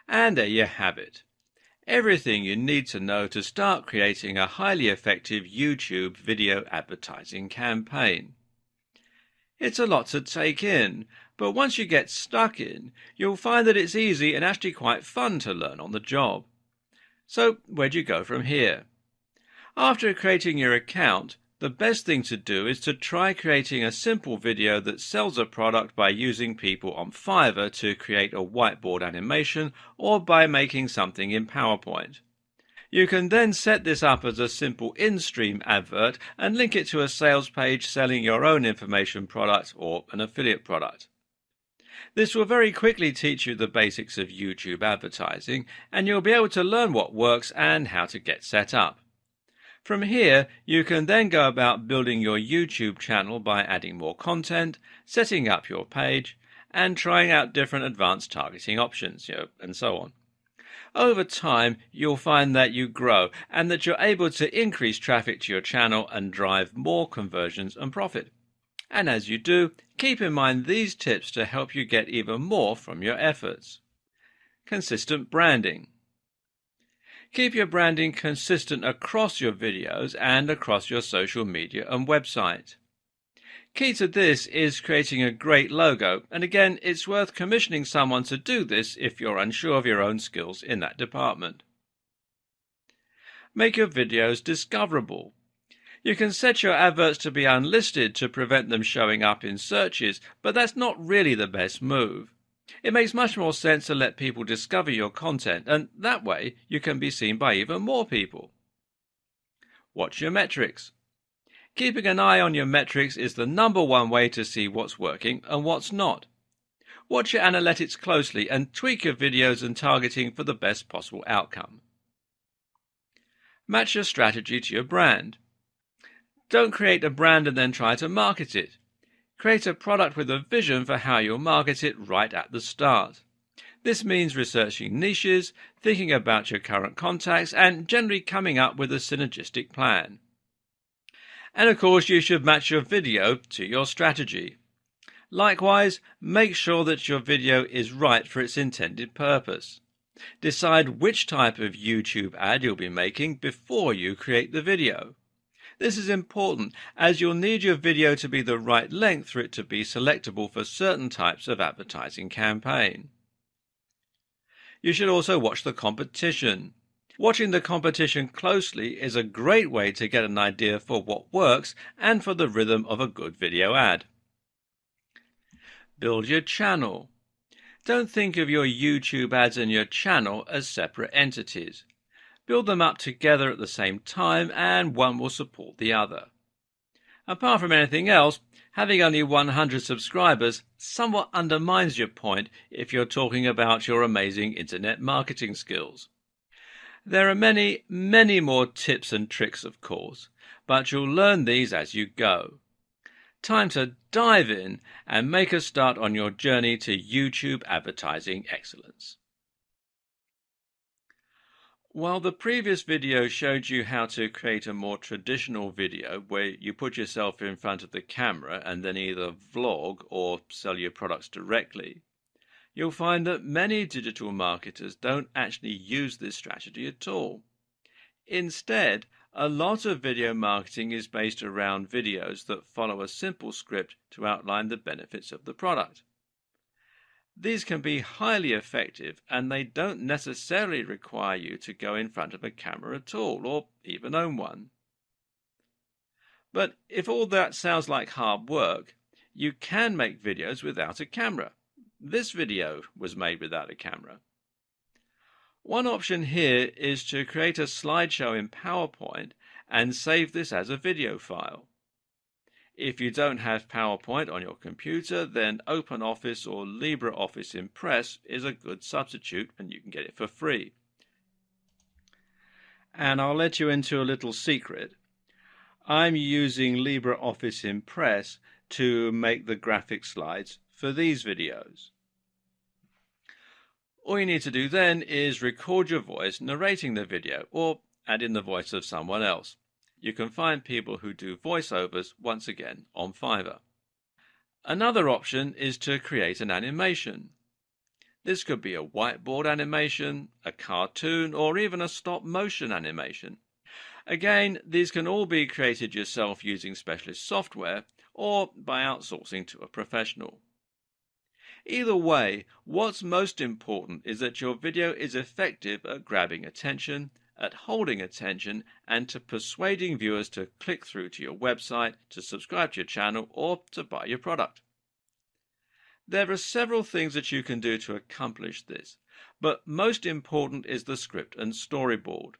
And there you have it. Everything you need to know to start creating a highly effective YouTube video advertising campaign. It's a lot to take in, but once you get stuck in, you'll find that it's easy and actually quite fun to learn on the job. So where do you go from here? After creating your account, the best thing to do is to try creating a simple video that sells a product by using people on Fiverr to create a whiteboard animation or by making something in PowerPoint. You can then set this up as a simple in-stream advert and link it to a sales page selling your own information product or an affiliate product. This will very quickly teach you the basics of YouTube advertising, and you'll be able to learn what works and how to get set up. From here, you can then go about building your YouTube channel by adding more content, setting up your page, and trying out different advanced targeting options, and so on. Over time, you'll find that you grow and that you're able to increase traffic to your channel and drive more conversions and profit. And as you do, keep in mind these tips to help you get even more from your efforts. Consistent branding. Keep your branding consistent across your videos and across your social media and website. Key to this is creating a great logo, and again, it's worth commissioning someone to do this if you're unsure of your own skills in that department. Make your videos discoverable. You can set your adverts to be unlisted to prevent them showing up in searches, but that's not really the best move. It makes much more sense to let people discover your content, and that way you can be seen by even more people. Watch your metrics. Keeping an eye on your metrics is the #1 way to see what's working and what's not. Watch your analytics closely and tweak your videos and targeting for the best possible outcome. Match your strategy to your brand. Don't create a brand and then try to market it. Create a product with a vision for how you'll market it right at the start. This means researching niches, thinking about your current contacts, and generally coming up with a synergistic plan. And of course, you should match your video to your strategy. Likewise, make sure that your video is right for its intended purpose. Decide which type of YouTube ad you'll be making before you create the video. This is important, as you'll need your video to be the right length for it to be selectable for certain types of advertising campaign. You should also watch the competition. Watching the competition closely is a great way to get an idea for what works and for the rhythm of a good video ad. Build your channel. Don't think of your YouTube ads and your channel as separate entities. Build them up together at the same time, and one will support the other. Apart from anything else, having only 100 subscribers somewhat undermines your point if you're talking about your amazing internet marketing skills. There are many, many more tips and tricks, of course, but you'll learn these as you go. Time to dive in and make a start on your journey to YouTube advertising excellence. While the previous video showed you how to create a more traditional video where you put yourself in front of the camera and then either vlog or sell your products directly, you'll find that many digital marketers don't actually use this strategy at all. Instead, a lot of video marketing is based around videos that follow a simple script to outline the benefits of the product. These can be highly effective, and they don't necessarily require you to go in front of a camera at all, or even own one. But if all that sounds like hard work, you can make videos without a camera. This video was made without a camera. One option here is to create a slideshow in PowerPoint and save this as a video file. If you don't have PowerPoint on your computer, then OpenOffice or LibreOffice Impress is a good substitute, and you can get it for free. And I'll let you into a little secret. I'm using LibreOffice Impress to make the graphic slides for these videos. All you need to do then is record your voice narrating the video, or add in the voice of someone else. You can find people who do voiceovers once again on Fiverr. Another option is to create an animation. This could be a whiteboard animation, a cartoon, or even a stop-motion animation. Again, these can all be created yourself using specialist software or by outsourcing to a professional. Either way, what's most important is that your video is effective at grabbing attention, at holding attention, and to persuading viewers to click through to your website, to subscribe to your channel, or to buy your product. There are several things that you can do to accomplish this, but most important is the script and storyboard.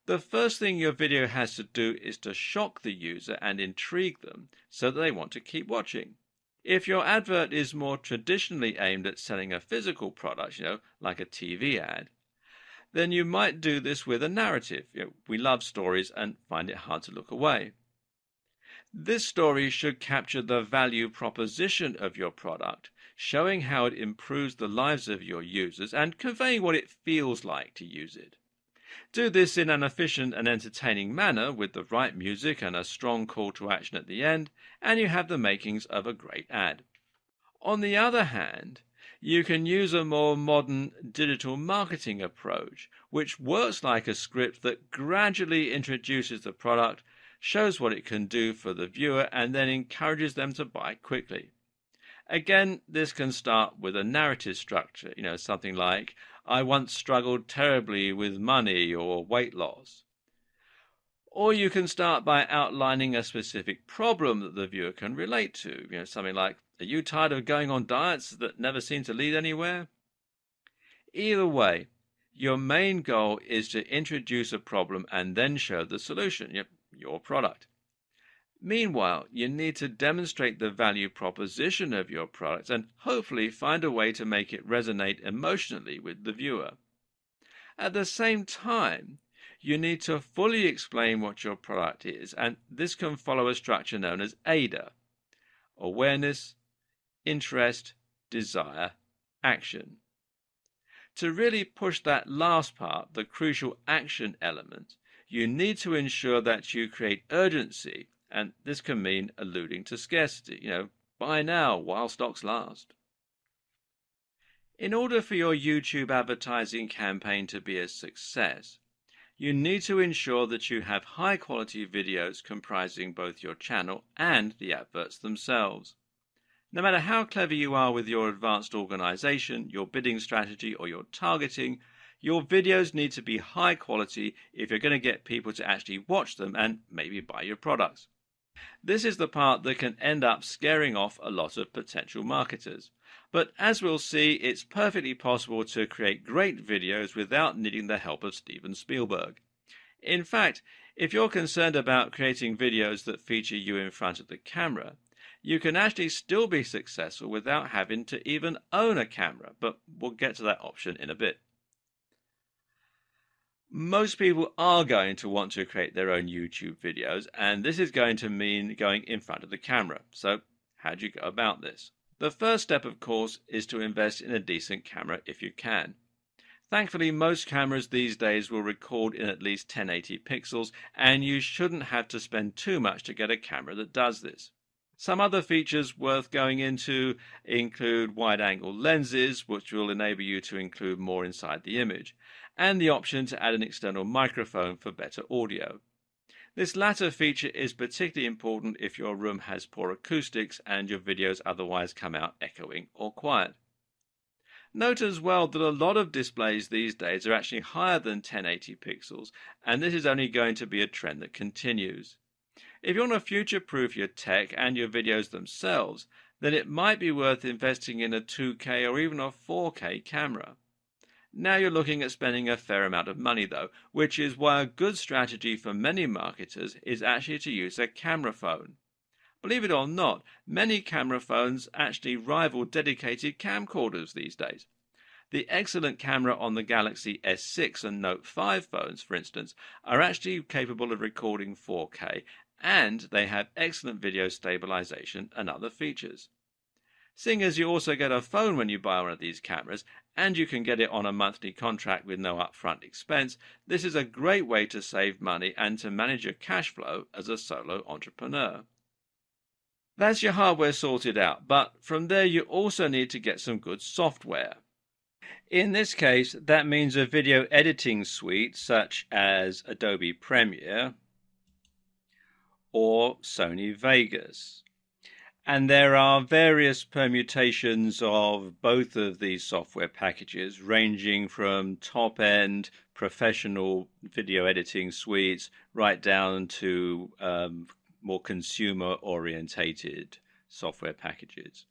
The first thing your video has to do is to shock the user and intrigue them so that they want to keep watching. If your advert is more traditionally aimed at selling a physical product, like a TV ad, then you might do this with a narrative. We love stories and find it hard to look away. This story should capture the value proposition of your product, showing how it improves the lives of your users and conveying what it feels like to use it. Do this in an efficient and entertaining manner with the right music and a strong call to action at the end, and you have the makings of a great ad. On the other hand, you can use a more modern digital marketing approach, which works like a script that gradually introduces the product, shows what it can do for the viewer, and then encourages them to buy quickly. Again, this can start with a narrative structure, something like, "I once struggled terribly with money or weight loss." Or you can start by outlining a specific problem that the viewer can relate to, something like, "Are you tired of going on diets that never seem to lead anywhere?" Either way, your main goal is to introduce a problem and then show the solution, your product. Meanwhile, you need to demonstrate the value proposition of your product and hopefully find a way to make it resonate emotionally with the viewer. At the same time, you need to fully explain what your product is, and this can follow a structure known as AIDA: awareness, interest, desire, action. To really push that last part, the crucial action element, you need to ensure that you create urgency, and this can mean alluding to scarcity, buy now while stocks last. In order for your YouTube advertising campaign to be a success, you need to ensure that you have high-quality videos comprising both your channel and the adverts themselves. No matter how clever you are with your advanced organization, your bidding strategy, or your targeting, your videos need to be high quality if you're going to get people to actually watch them and maybe buy your products. This is the part that can end up scaring off a lot of potential marketers. But as we'll see, it's perfectly possible to create great videos without needing the help of Steven Spielberg. In fact, if you're concerned about creating videos that feature you in front of the camera, you can actually still be successful without having to even own a camera, but we'll get to that option in a bit. Most people are going to want to create their own YouTube videos, and this is going to mean going in front of the camera. So how do you go about this? The first step, of course, is to invest in a decent camera if you can. Thankfully, most cameras these days will record in at least 1080 pixels, and you shouldn't have to spend too much to get a camera that does this. Some other features worth going into include wide-angle lenses, which will enable you to include more inside the image, and the option to add an external microphone for better audio. This latter feature is particularly important if your room has poor acoustics and your videos otherwise come out echoing or quiet. Note as well that a lot of displays these days are actually higher than 1080 pixels, and this is only going to be a trend that continues. If you want to future-proof your tech and your videos themselves, then it might be worth investing in a 2K or even a 4K camera. Now you're looking at spending a fair amount of money though, which is why a good strategy for many marketers is actually to use a camera phone. Believe it or not, many camera phones actually rival dedicated camcorders these days. The excellent camera on the Galaxy S6 and Note 5 phones, for instance, are actually capable of recording 4K, and they have excellent video stabilization and other features. Seeing as you also get a phone when you buy one of these cameras, and you can get it on a monthly contract with no upfront expense, this is a great way to save money and to manage your cash flow as a solo entrepreneur. That's your hardware sorted out, but from there you also need to get some good software. In this case, that means a video editing suite such as Adobe Premiere or Sony Vegas. And there are various permutations of both of these software packages, ranging from top-end professional video editing suites right down to more consumer-orientated software packages.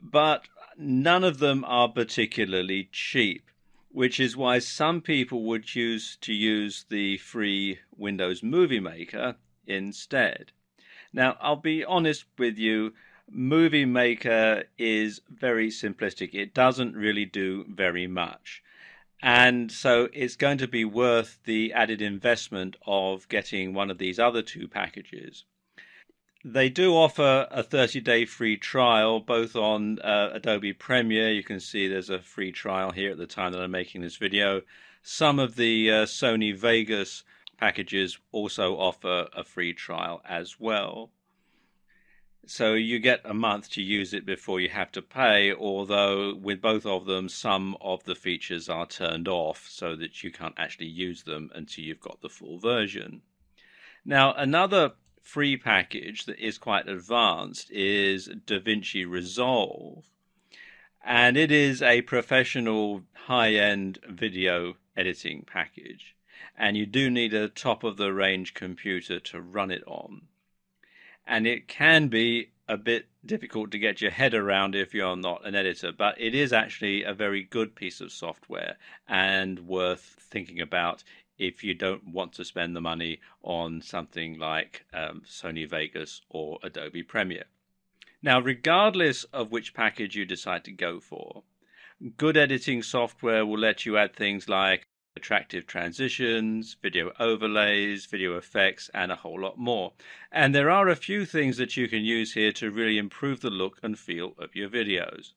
But none of them are particularly cheap, which is why some people would choose to use the free Windows Movie Maker instead. Now, I'll be honest with you, Movie Maker is very simplistic. It doesn't really do very much. And so it's going to be worth the added investment of getting one of these other two packages. They do offer a 30-day free trial, both on Adobe Premiere. You can see there's a free trial here at the time that I'm making this video. Some of the Sony Vegas packages also offer a free trial as well. So you get a month to use it before you have to pay, although with both of them, some of the features are turned off so that you can't actually use them until you've got the full version. Now, another free package that is quite advanced is DaVinci Resolve, and it is a professional high-end video editing package, and you do need a top-of-the-range computer to run it on. And it can be a bit difficult to get your head around if you're not an editor, but it is actually a very good piece of software and worth thinking about if you don't want to spend the money on something like Sony Vegas or Adobe Premiere. Now, regardless of which package you decide to go for, good editing software will let you add things like attractive transitions, video overlays, video effects, and a whole lot more. And there are a few things that you can use here to really improve the look and feel of your videos.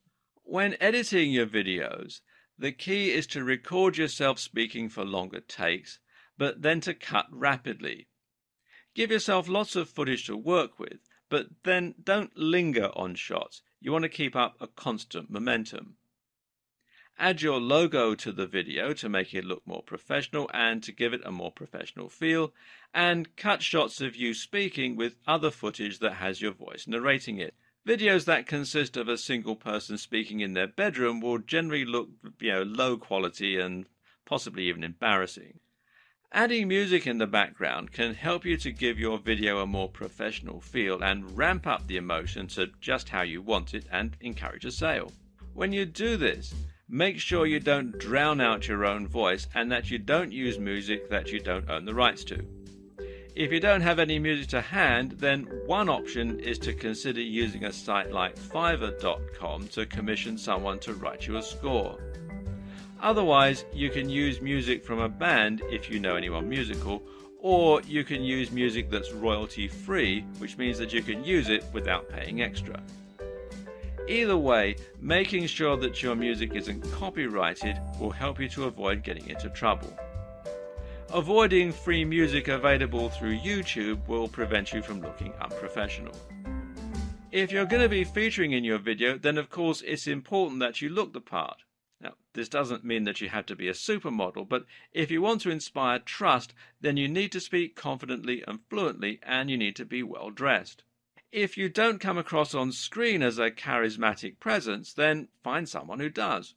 When editing your videos, the key is to record yourself speaking for longer takes, but then to cut rapidly. Give yourself lots of footage to work with, but then don't linger on shots. You want to keep up a constant momentum. Add your logo to the video to make it look more professional and to give it a more professional feel, and cut shots of you speaking with other footage that has your voice narrating it. Videos that consist of a single person speaking in their bedroom will generally look, low quality and possibly even embarrassing. Adding music in the background can help you to give your video a more professional feel and ramp up the emotion to just how you want it and encourage a sale. When you do this, make sure you don't drown out your own voice and that you don't use music that you don't own the rights to. If you don't have any music to hand, then one option is to consider using a site like Fiverr.com to commission someone to write you a score. Otherwise, you can use music from a band if you know anyone musical, or you can use music that's royalty-free, which means that you can use it without paying extra. Either way, making sure that your music isn't copyrighted will help you to avoid getting into trouble. Avoiding free music available through YouTube will prevent you from looking unprofessional. If you're going to be featuring in your video, then of course it's important that you look the part. Now, this doesn't mean that you have to be a supermodel, but if you want to inspire trust, then you need to speak confidently and fluently, and you need to be well dressed. If you don't come across on screen as a charismatic presence, then find someone who does.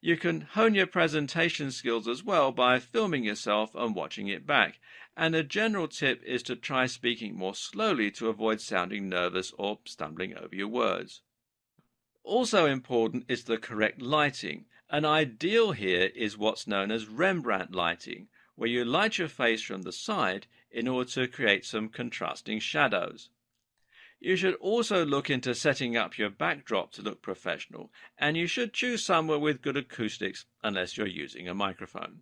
You can hone your presentation skills as well by filming yourself and watching it back. And a general tip is to try speaking more slowly to avoid sounding nervous or stumbling over your words. Also important is the correct lighting. An ideal here is what's known as Rembrandt lighting, where you light your face from the side in order to create some contrasting shadows. You should also look into setting up your backdrop to look professional, and you should choose somewhere with good acoustics unless you're using a microphone.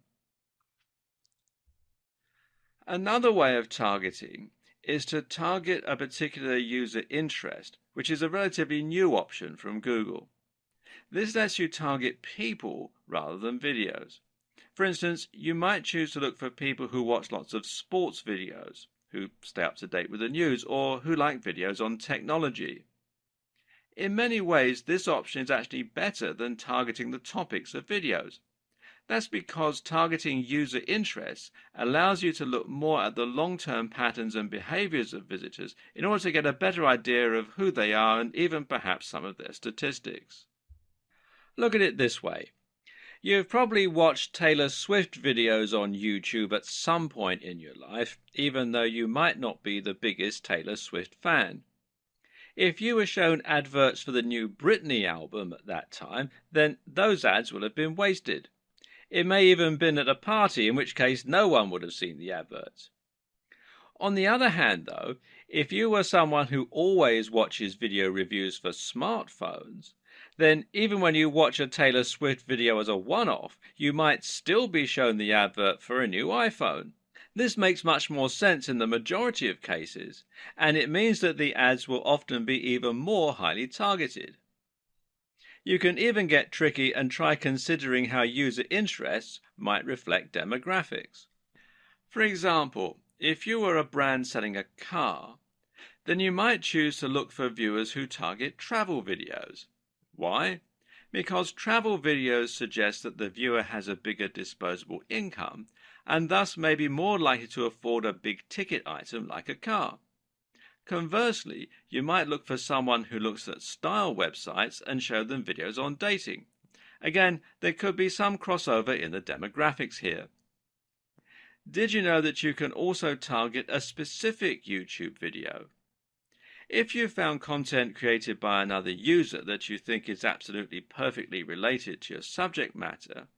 Another way of targeting is to target a particular user interest, which is a relatively new option from Google. This lets you target people rather than videos. For instance, you might choose to look for people who watch lots of sports videos, who stay up to date with the news, or who like videos on technology. In many ways, this option is actually better than targeting the topics of videos. That's because targeting user interests allows you to look more at the long-term patterns and behaviors of visitors in order to get a better idea of who they are and even perhaps some of their statistics. Look at it this way. You've probably watched Taylor Swift videos on YouTube at some point in your life, even though you might not be the biggest Taylor Swift fan. If you were shown adverts for the new Britney album at that time, then those ads will have been wasted. It may even have been at a party, in which case no one would have seen the adverts. On the other hand, though, if you were someone who always watches video reviews for smartphones, then even when you watch a Taylor Swift video as a one-off, you might still be shown the advert for a new iPhone. This makes much more sense in the majority of cases, and it means that the ads will often be even more highly targeted. You can even get tricky and try considering how user interests might reflect demographics. For example, if you were a brand selling a car, then you might choose to look for viewers who target travel videos. Why? Because travel videos suggest that the viewer has a bigger disposable income and thus may be more likely to afford a big ticket item like a car. Conversely, you might look for someone who looks at style websites and show them videos on dating. Again, there could be some crossover in the demographics here. Did you know that you can also target a specific YouTube video? If you found content created by another user that you think is absolutely perfectly related to your subject matter,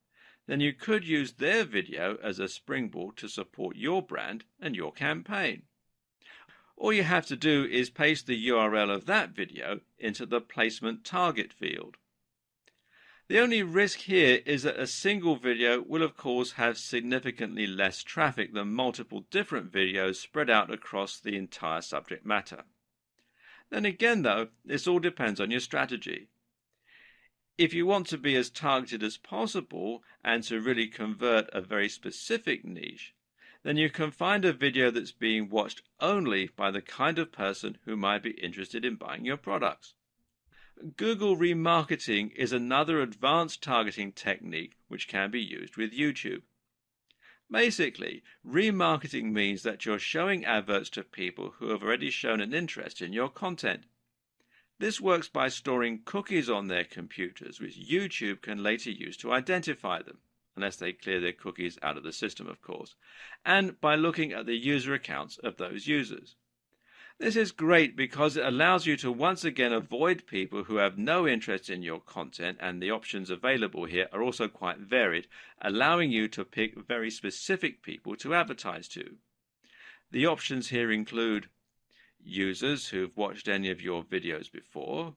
then you could use their video as a springboard to support your brand and your campaign. All you have to do is paste the URL of that video into the placement target field. The only risk here is that a single video will of course have significantly less traffic than multiple different videos spread out across the entire subject matter. Then again though, this all depends on your strategy. If you want to be as targeted as possible and to really convert a very specific niche, then you can find a video that's being watched only by the kind of person who might be interested in buying your products. Google remarketing is another advanced targeting technique which can be used with YouTube. Basically, remarketing means that you're showing adverts to people who have already shown an interest in your content. This works by storing cookies on their computers, which YouTube can later use to identify them, unless they clear their cookies out of the system, of course, and by looking at the user accounts of those users. This is great because it allows you to once again avoid people who have no interest in your content, and the options available here are also quite varied, allowing you to pick very specific people to advertise to. The options here include users who've watched any of your videos before,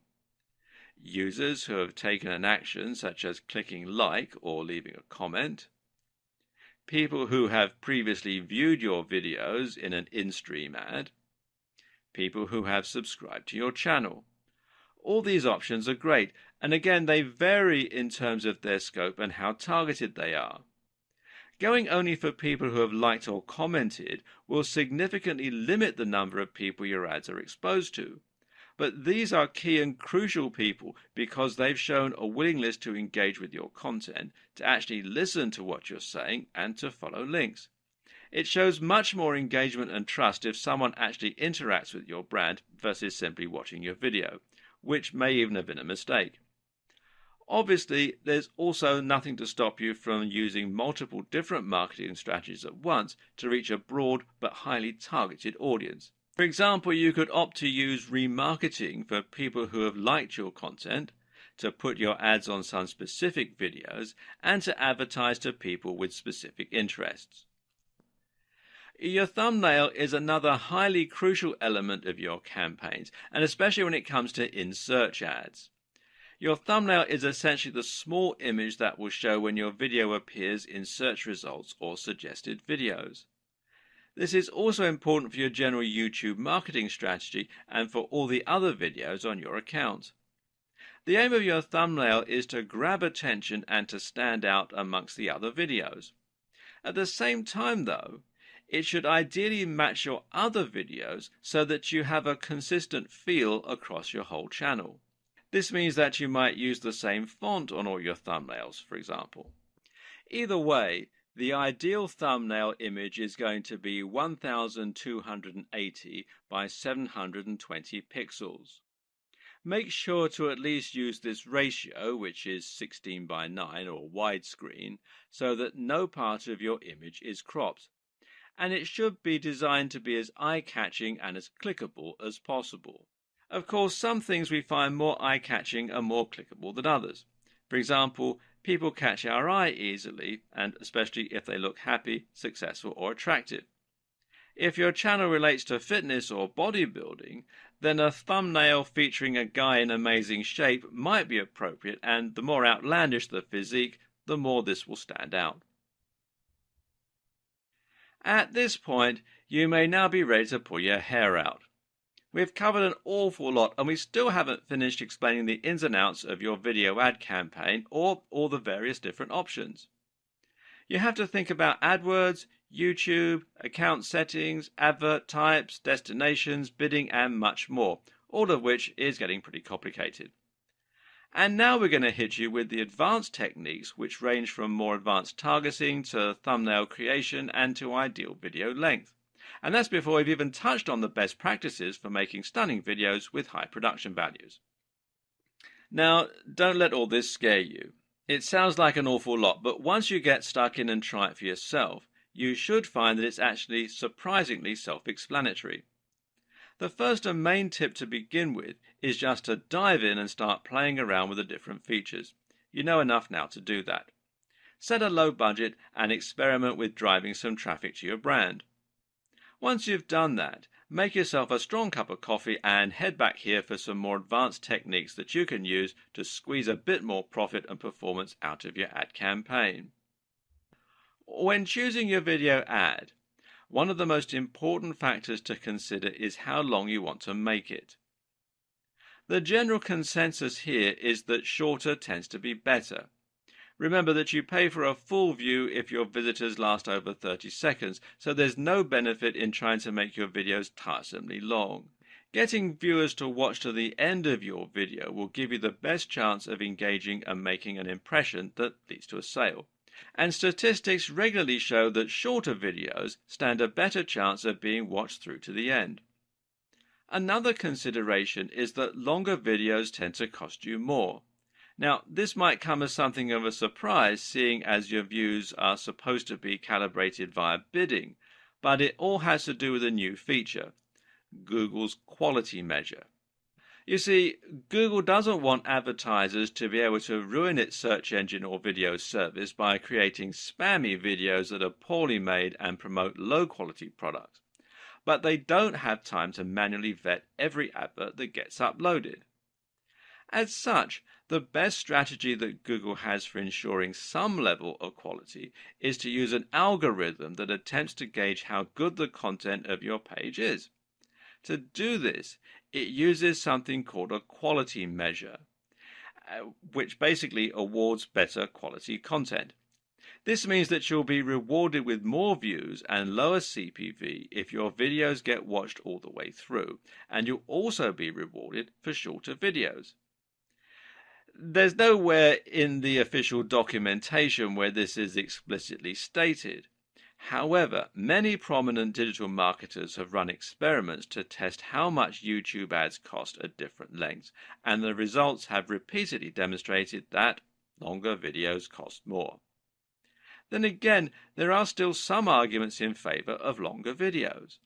users who have taken an action such as clicking like or leaving a comment, people who have previously viewed your videos in an in-stream ad, people who have subscribed to your channel. All these options are great, and again they vary in terms of their scope and how targeted they are. Going only for people who have liked or commented will significantly limit the number of people your ads are exposed to. But these are key and crucial people because they've shown a willingness to engage with your content, to actually listen to what you're saying, and to follow links. It shows much more engagement and trust if someone actually interacts with your brand versus simply watching your video, which may even have been a mistake. Obviously, there's also nothing to stop you from using multiple different marketing strategies at once to reach a broad but highly targeted audience. For example, you could opt to use remarketing for people who have liked your content, to put your ads on some specific videos, and to advertise to people with specific interests. Your thumbnail is another highly crucial element of your campaigns, and especially when it comes to in-search ads. Your thumbnail is essentially the small image that will show when your video appears in search results or suggested videos. This is also important for your general YouTube marketing strategy and for all the other videos on your account. The aim of your thumbnail is to grab attention and to stand out amongst the other videos. At the same time, though, it should ideally match your other videos so that you have a consistent feel across your whole channel. This means that you might use the same font on all your thumbnails, for example. Either way, the ideal thumbnail image is going to be 1280 by 720 pixels. Make sure to at least use this ratio, which is 16 by 9 or widescreen, so that no part of your image is cropped. And it should be designed to be as eye-catching and as clickable as possible. Of course, some things we find more eye-catching and more clickable than others. For example, people catch our eye easily, and especially if they look happy, successful, or attractive. If your channel relates to fitness or bodybuilding, then a thumbnail featuring a guy in amazing shape might be appropriate, and the more outlandish the physique, the more this will stand out. At this point, you may now be ready to pull your hair out. We've covered an awful lot, and we still haven't finished explaining the ins and outs of your video ad campaign or all the various different options. You have to think about AdWords, YouTube, account settings, advert types, destinations, bidding, and much more, all of which is getting pretty complicated. And now we're going to hit you with the advanced techniques, which range from more advanced targeting to thumbnail creation and to ideal video length. And that's before we've even touched on the best practices for making stunning videos with high production values. Now, don't let all this scare you. It sounds like an awful lot, but once you get stuck in and try it for yourself, you should find that it's actually surprisingly self-explanatory. The first and main tip to begin with is just to dive in and start playing around with the different features. You know enough now to do that. Set a low budget and experiment with driving some traffic to your brand. Once you've done that, make yourself a strong cup of coffee and head back here for some more advanced techniques that you can use to squeeze a bit more profit and performance out of your ad campaign. When choosing your video ad, one of the most important factors to consider is how long you want to make it. The general consensus here is that shorter tends to be better. Remember that you pay for a full view if your visitors last over 30 seconds, so there's no benefit in trying to make your videos tiresomely long. Getting viewers to watch to the end of your video will give you the best chance of engaging and making an impression that leads to a sale. And statistics regularly show that shorter videos stand a better chance of being watched through to the end. Another consideration is that longer videos tend to cost you more. Now, this might come as something of a surprise, seeing as your views are supposed to be calibrated via bidding, but it all has to do with a new feature, Google's quality measure. You see, Google doesn't want advertisers to be able to ruin its search engine or video service by creating spammy videos that are poorly made and promote low-quality products. But they don't have time to manually vet every advert that gets uploaded. As such, the best strategy that Google has for ensuring some level of quality is to use an algorithm that attempts to gauge how good the content of your page is. To do this, it uses something called a quality measure, which basically awards better quality content. This means that you'll be rewarded with more views and lower CPV if your videos get watched all the way through, and you'll also be rewarded for shorter videos. There's nowhere in the official documentation where this is explicitly stated. However, many prominent digital marketers have run experiments to test how much YouTube ads cost at different lengths, and the results have repeatedly demonstrated that longer videos cost more. Then again, there are still some arguments in favor of longer videos.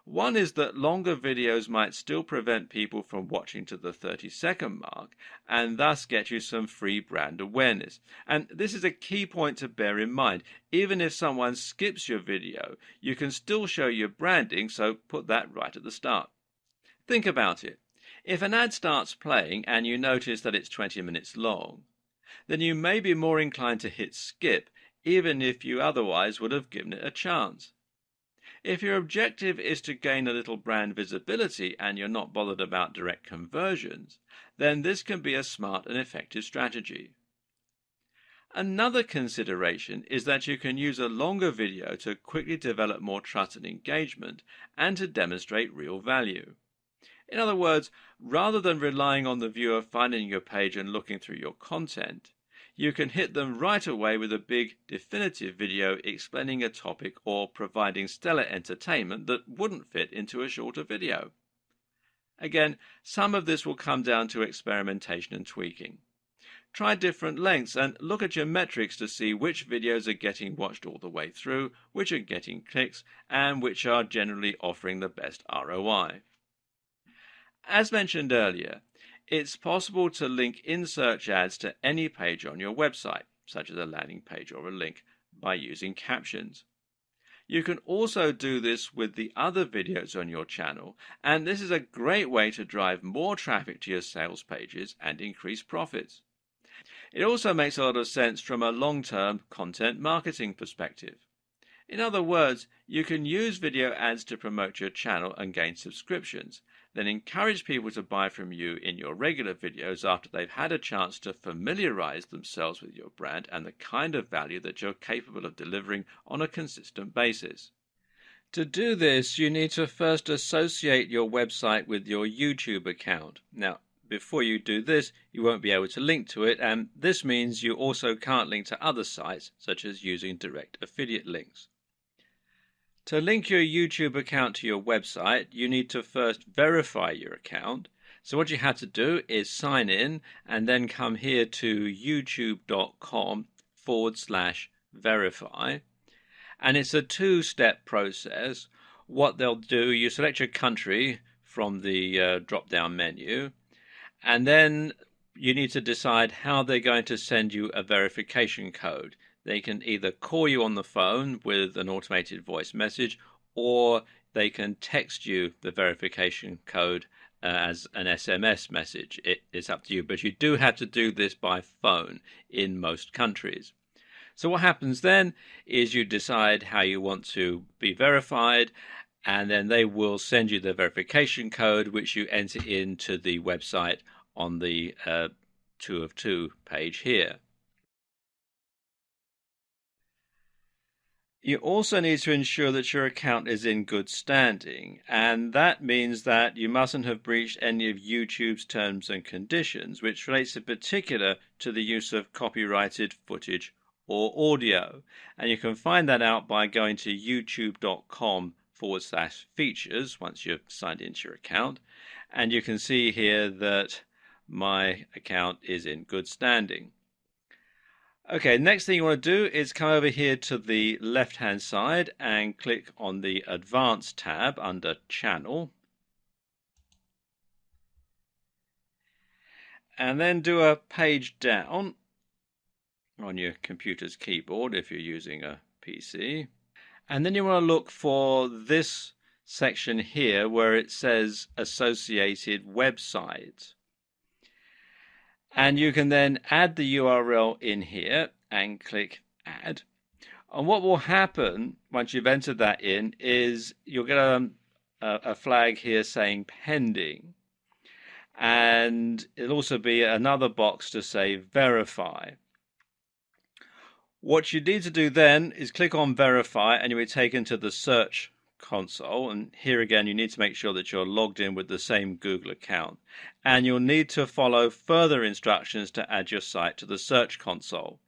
One is that longer videos might still prevent people from watching to the 30-second mark and thus get you some free brand awareness. And this is a key point to bear in mind. Even if someone skips your video, you can still show your branding, so put that right at the start. Think about it. If an ad starts playing and you notice that it's 20 minutes long, then you may be more inclined to hit skip, even if you otherwise would have given it a chance. If your objective is to gain a little brand visibility and you're not bothered about direct conversions, then this can be a smart and effective strategy. Another consideration is that you can use a longer video to quickly develop more trust and engagement and to demonstrate real value. In other words, rather than relying on the viewer finding your page and looking through your content, you can hit them right away with a big, definitive video explaining a topic or providing stellar entertainment that wouldn't fit into a shorter video. Again, some of this will come down to experimentation and tweaking. Try different lengths and look at your metrics to see which videos are getting watched all the way through, which are getting clicks, and which are generally offering the best ROI. As mentioned earlier, it's possible to link in-search ads to any page on your website, such as a landing page or a link, by using captions. You can also do this with the other videos on your channel, and this is a great way to drive more traffic to your sales pages and increase profits. It also makes a lot of sense from a long-term content marketing perspective. In other words, you can use video ads to promote your channel and gain subscriptions, then encourage people to buy from you in your regular videos after they've had a chance to familiarize themselves with your brand and the kind of value that you're capable of delivering on a consistent basis. To do this, you need to first associate your website with your YouTube account. Now, before you do this, you won't be able to link to it, and this means you also can't link to other sites, such as using direct affiliate links. To link your YouTube account to your website, you need to first verify your account. So what you have to do is sign in and then come here to youtube.com/verify. And it's a two-step process. What they'll do, you select your country from the drop-down menu, and then you need to decide how they're going to send you a verification code. They can either call you on the phone with an automated voice message, or they can text you the verification code as an SMS message. It's up to you, but you do have to do this by phone in most countries. So what happens then is you decide how you want to be verified, and then they will send you the verification code, which you enter into the website on the 2 of 2 page here. You also need to ensure that your account is in good standing, and that means that you mustn't have breached any of YouTube's terms and conditions, which relates in particular to the use of copyrighted footage or audio. And you can find that out by going to youtube.com/features once you've signed into your account, and you can see here that my account is in good standing. Okay, next thing you want to do is come over here to the left-hand side and click on the Advanced tab under Channel. And then do a page down on your computer's keyboard if you're using a PC. And then you want to look for this section here where it says Associated Websites. And you can then add the URL in here and click Add. And what will happen once you've entered that in is you'll get a flag here saying Pending. And it'll also be another box to say Verify. What you need to do then is click on Verify and you'll be taken to the search console, and here again you need to make sure that you're logged in with the same Google account, and you'll need to follow further instructions to add your site to the search console.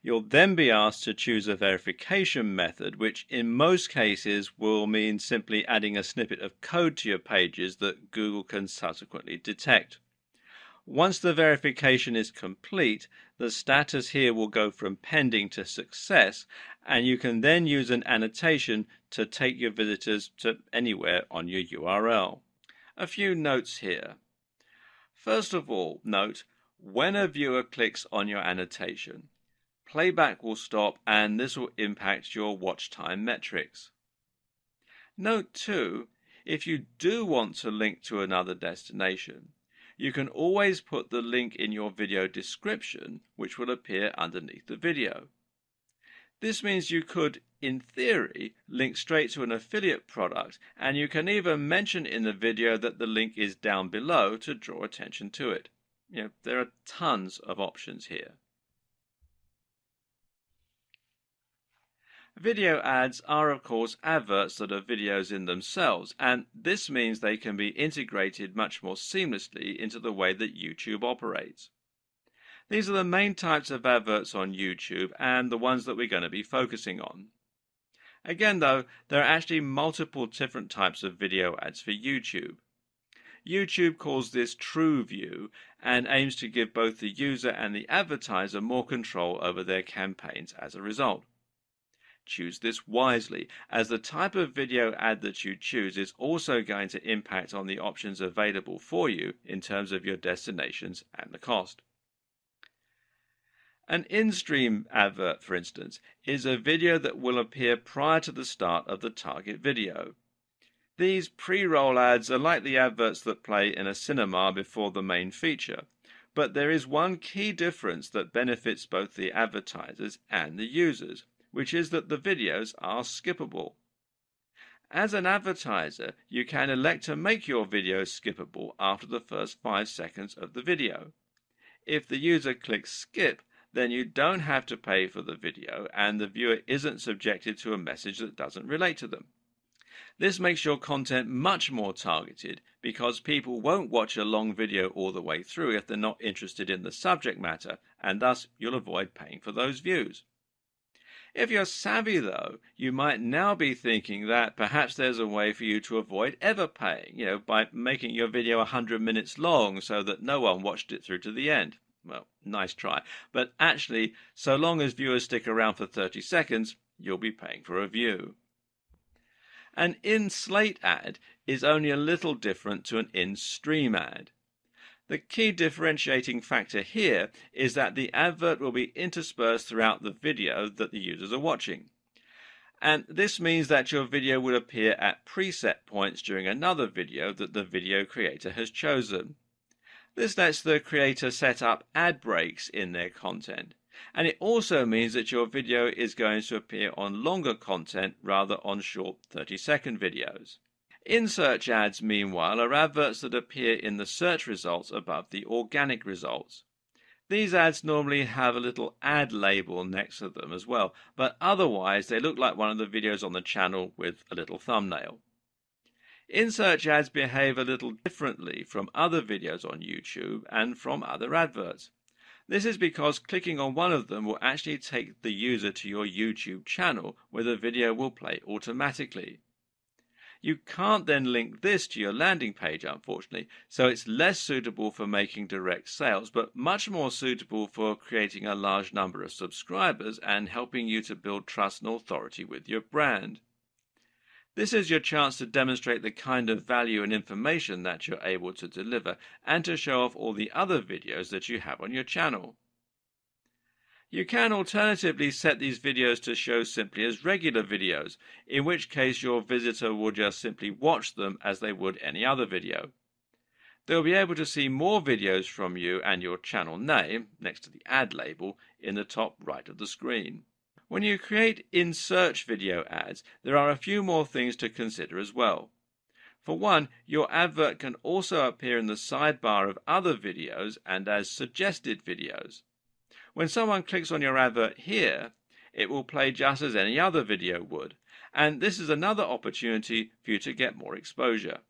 You'll then be asked to choose a verification method, which in most cases will mean simply adding a snippet of code to your pages that Google can subsequently detect. Once the verification is complete, the status here will go from pending to success, and you can then use an annotation to take your visitors to anywhere on your URL. A few notes here. First of all, note, when a viewer clicks on your annotation, playback will stop and this will impact your watch time metrics. Note too, if you do want to link to another destination, you can always put the link in your video description, which will appear underneath the video. This means you could, in theory, link straight to an affiliate product, and you can even mention in the video that the link is down below to draw attention to it. There are tons of options here. Video ads are, of course, adverts that are videos in themselves, and this means they can be integrated much more seamlessly into the way that YouTube operates. These are the main types of adverts on YouTube and the ones that we're going to be focusing on. Again, though, there are actually multiple different types of video ads for YouTube. YouTube calls this True View and aims to give both the user and the advertiser more control over their campaigns as a result. Choose this wisely, as the type of video ad that you choose is also going to impact on the options available for you in terms of your destinations and the cost. An in-stream advert, for instance, is a video that will appear prior to the start of the target video. These pre-roll ads are like the adverts that play in a cinema before the main feature, but there is one key difference that benefits both the advertisers and the users, which is that the videos are skippable. As an advertiser, you can elect to make your video skippable after the first 5 seconds of the video. If the user clicks skip, then you don't have to pay for the video and the viewer isn't subjected to a message that doesn't relate to them. This makes your content much more targeted because people won't watch a long video all the way through if they're not interested in the subject matter, and thus you'll avoid paying for those views. If you're savvy, though, you might now be thinking that perhaps there's a way for you to avoid ever paying, by making your video 100 minutes long so that no one watched it through to the end. Well, nice try. But actually, so long as viewers stick around for 30 seconds, you'll be paying for a view. An in-slate ad is only a little different to an in-stream ad. The key differentiating factor here is that the advert will be interspersed throughout the video that the users are watching. And this means that your video will appear at preset points during another video that the video creator has chosen. This lets the creator set up ad breaks in their content. And it also means that your video is going to appear on longer content rather on short 30-second videos. In-search ads, meanwhile, are adverts that appear in the search results above the organic results. These ads normally have a little ad label next to them as well, but otherwise they look like one of the videos on the channel with a little thumbnail. In-search ads behave a little differently from other videos on YouTube and from other adverts. This is because clicking on one of them will actually take the user to your YouTube channel where the video will play automatically. You can't then link this to your landing page, unfortunately, so it's less suitable for making direct sales, but much more suitable for creating a large number of subscribers and helping you to build trust and authority with your brand. This is your chance to demonstrate the kind of value and information that you're able to deliver and to show off all the other videos that you have on your channel. You can alternatively set these videos to show simply as regular videos, in which case your visitor will just simply watch them as they would any other video. They'll be able to see more videos from you and your channel name, next to the ad label, in the top right of the screen. When you create in-search video ads, there are a few more things to consider as well. For one, your advert can also appear in the sidebar of other videos and as suggested videos. When someone clicks on your advert here, it will play just as any other video would, and this is another opportunity for you to get more exposure.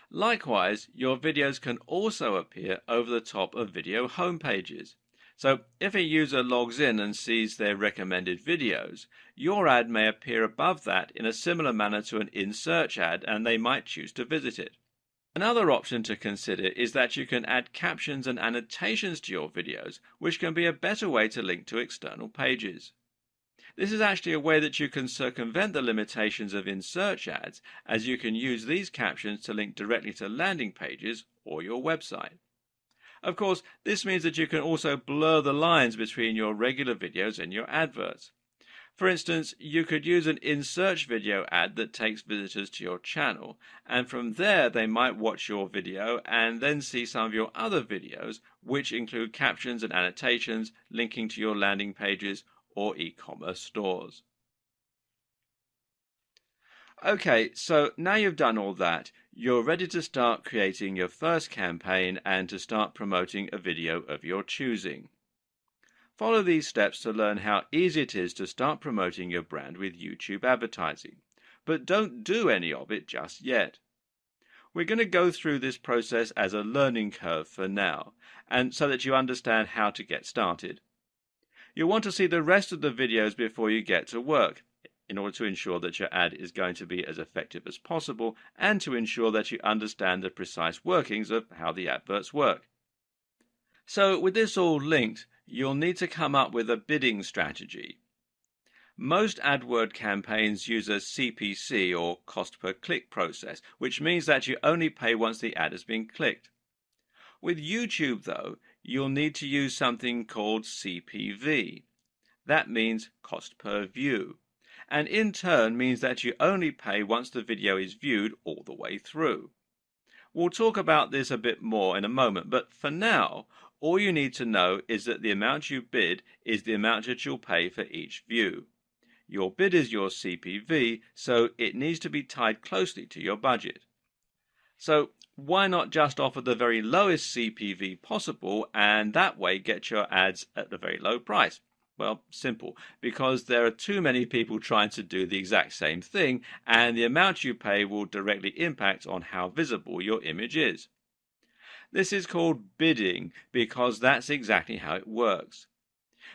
Likewise, your videos can also appear over the top of video homepages. So if a user logs in and sees their recommended videos, your ad may appear above that in a similar manner to an in-search ad, and they might choose to visit it. Another option to consider is that you can add captions and annotations to your videos, which can be a better way to link to external pages. This is actually a way that you can circumvent the limitations of in-search ads, as you can use these captions to link directly to landing pages or your website. Of course, this means that you can also blur the lines between your regular videos and your adverts. For instance, you could use an in-search video ad that takes visitors to your channel, and from there they might watch your video and then see some of your other videos, which include captions and annotations linking to your landing pages or e-commerce stores. Okay, so now you've done all that, you're ready to start creating your first campaign and to start promoting a video of your choosing. Follow these steps to learn how easy it is to start promoting your brand with YouTube advertising. But don't do any of it just yet. We're going to go through this process as a learning curve for now, and so that you understand how to get started. You'll want to see the rest of the videos before you get to work, in order to ensure that your ad is going to be as effective as possible, and to ensure that you understand the precise workings of how the adverts work. So with this all linked, you'll need to come up with a bidding strategy. Most AdWord campaigns use a CPC or cost per click process, which means that you only pay once the ad has been clicked. With YouTube though, you'll need to use something called CPV. That means cost per view, and in turn means that you only pay once the video is viewed all the way through. We'll talk about this a bit more in a moment, but for now, all you need to know is that the amount you bid is the amount that you'll pay for each view. Your bid is your CPV, so it needs to be tied closely to your budget. So why not just offer the very lowest CPV possible and that way get your ads at a very low price? Well, simple, because there are too many people trying to do the exact same thing, and the amount you pay will directly impact on how visible your image is. This is called bidding because that's exactly how it works.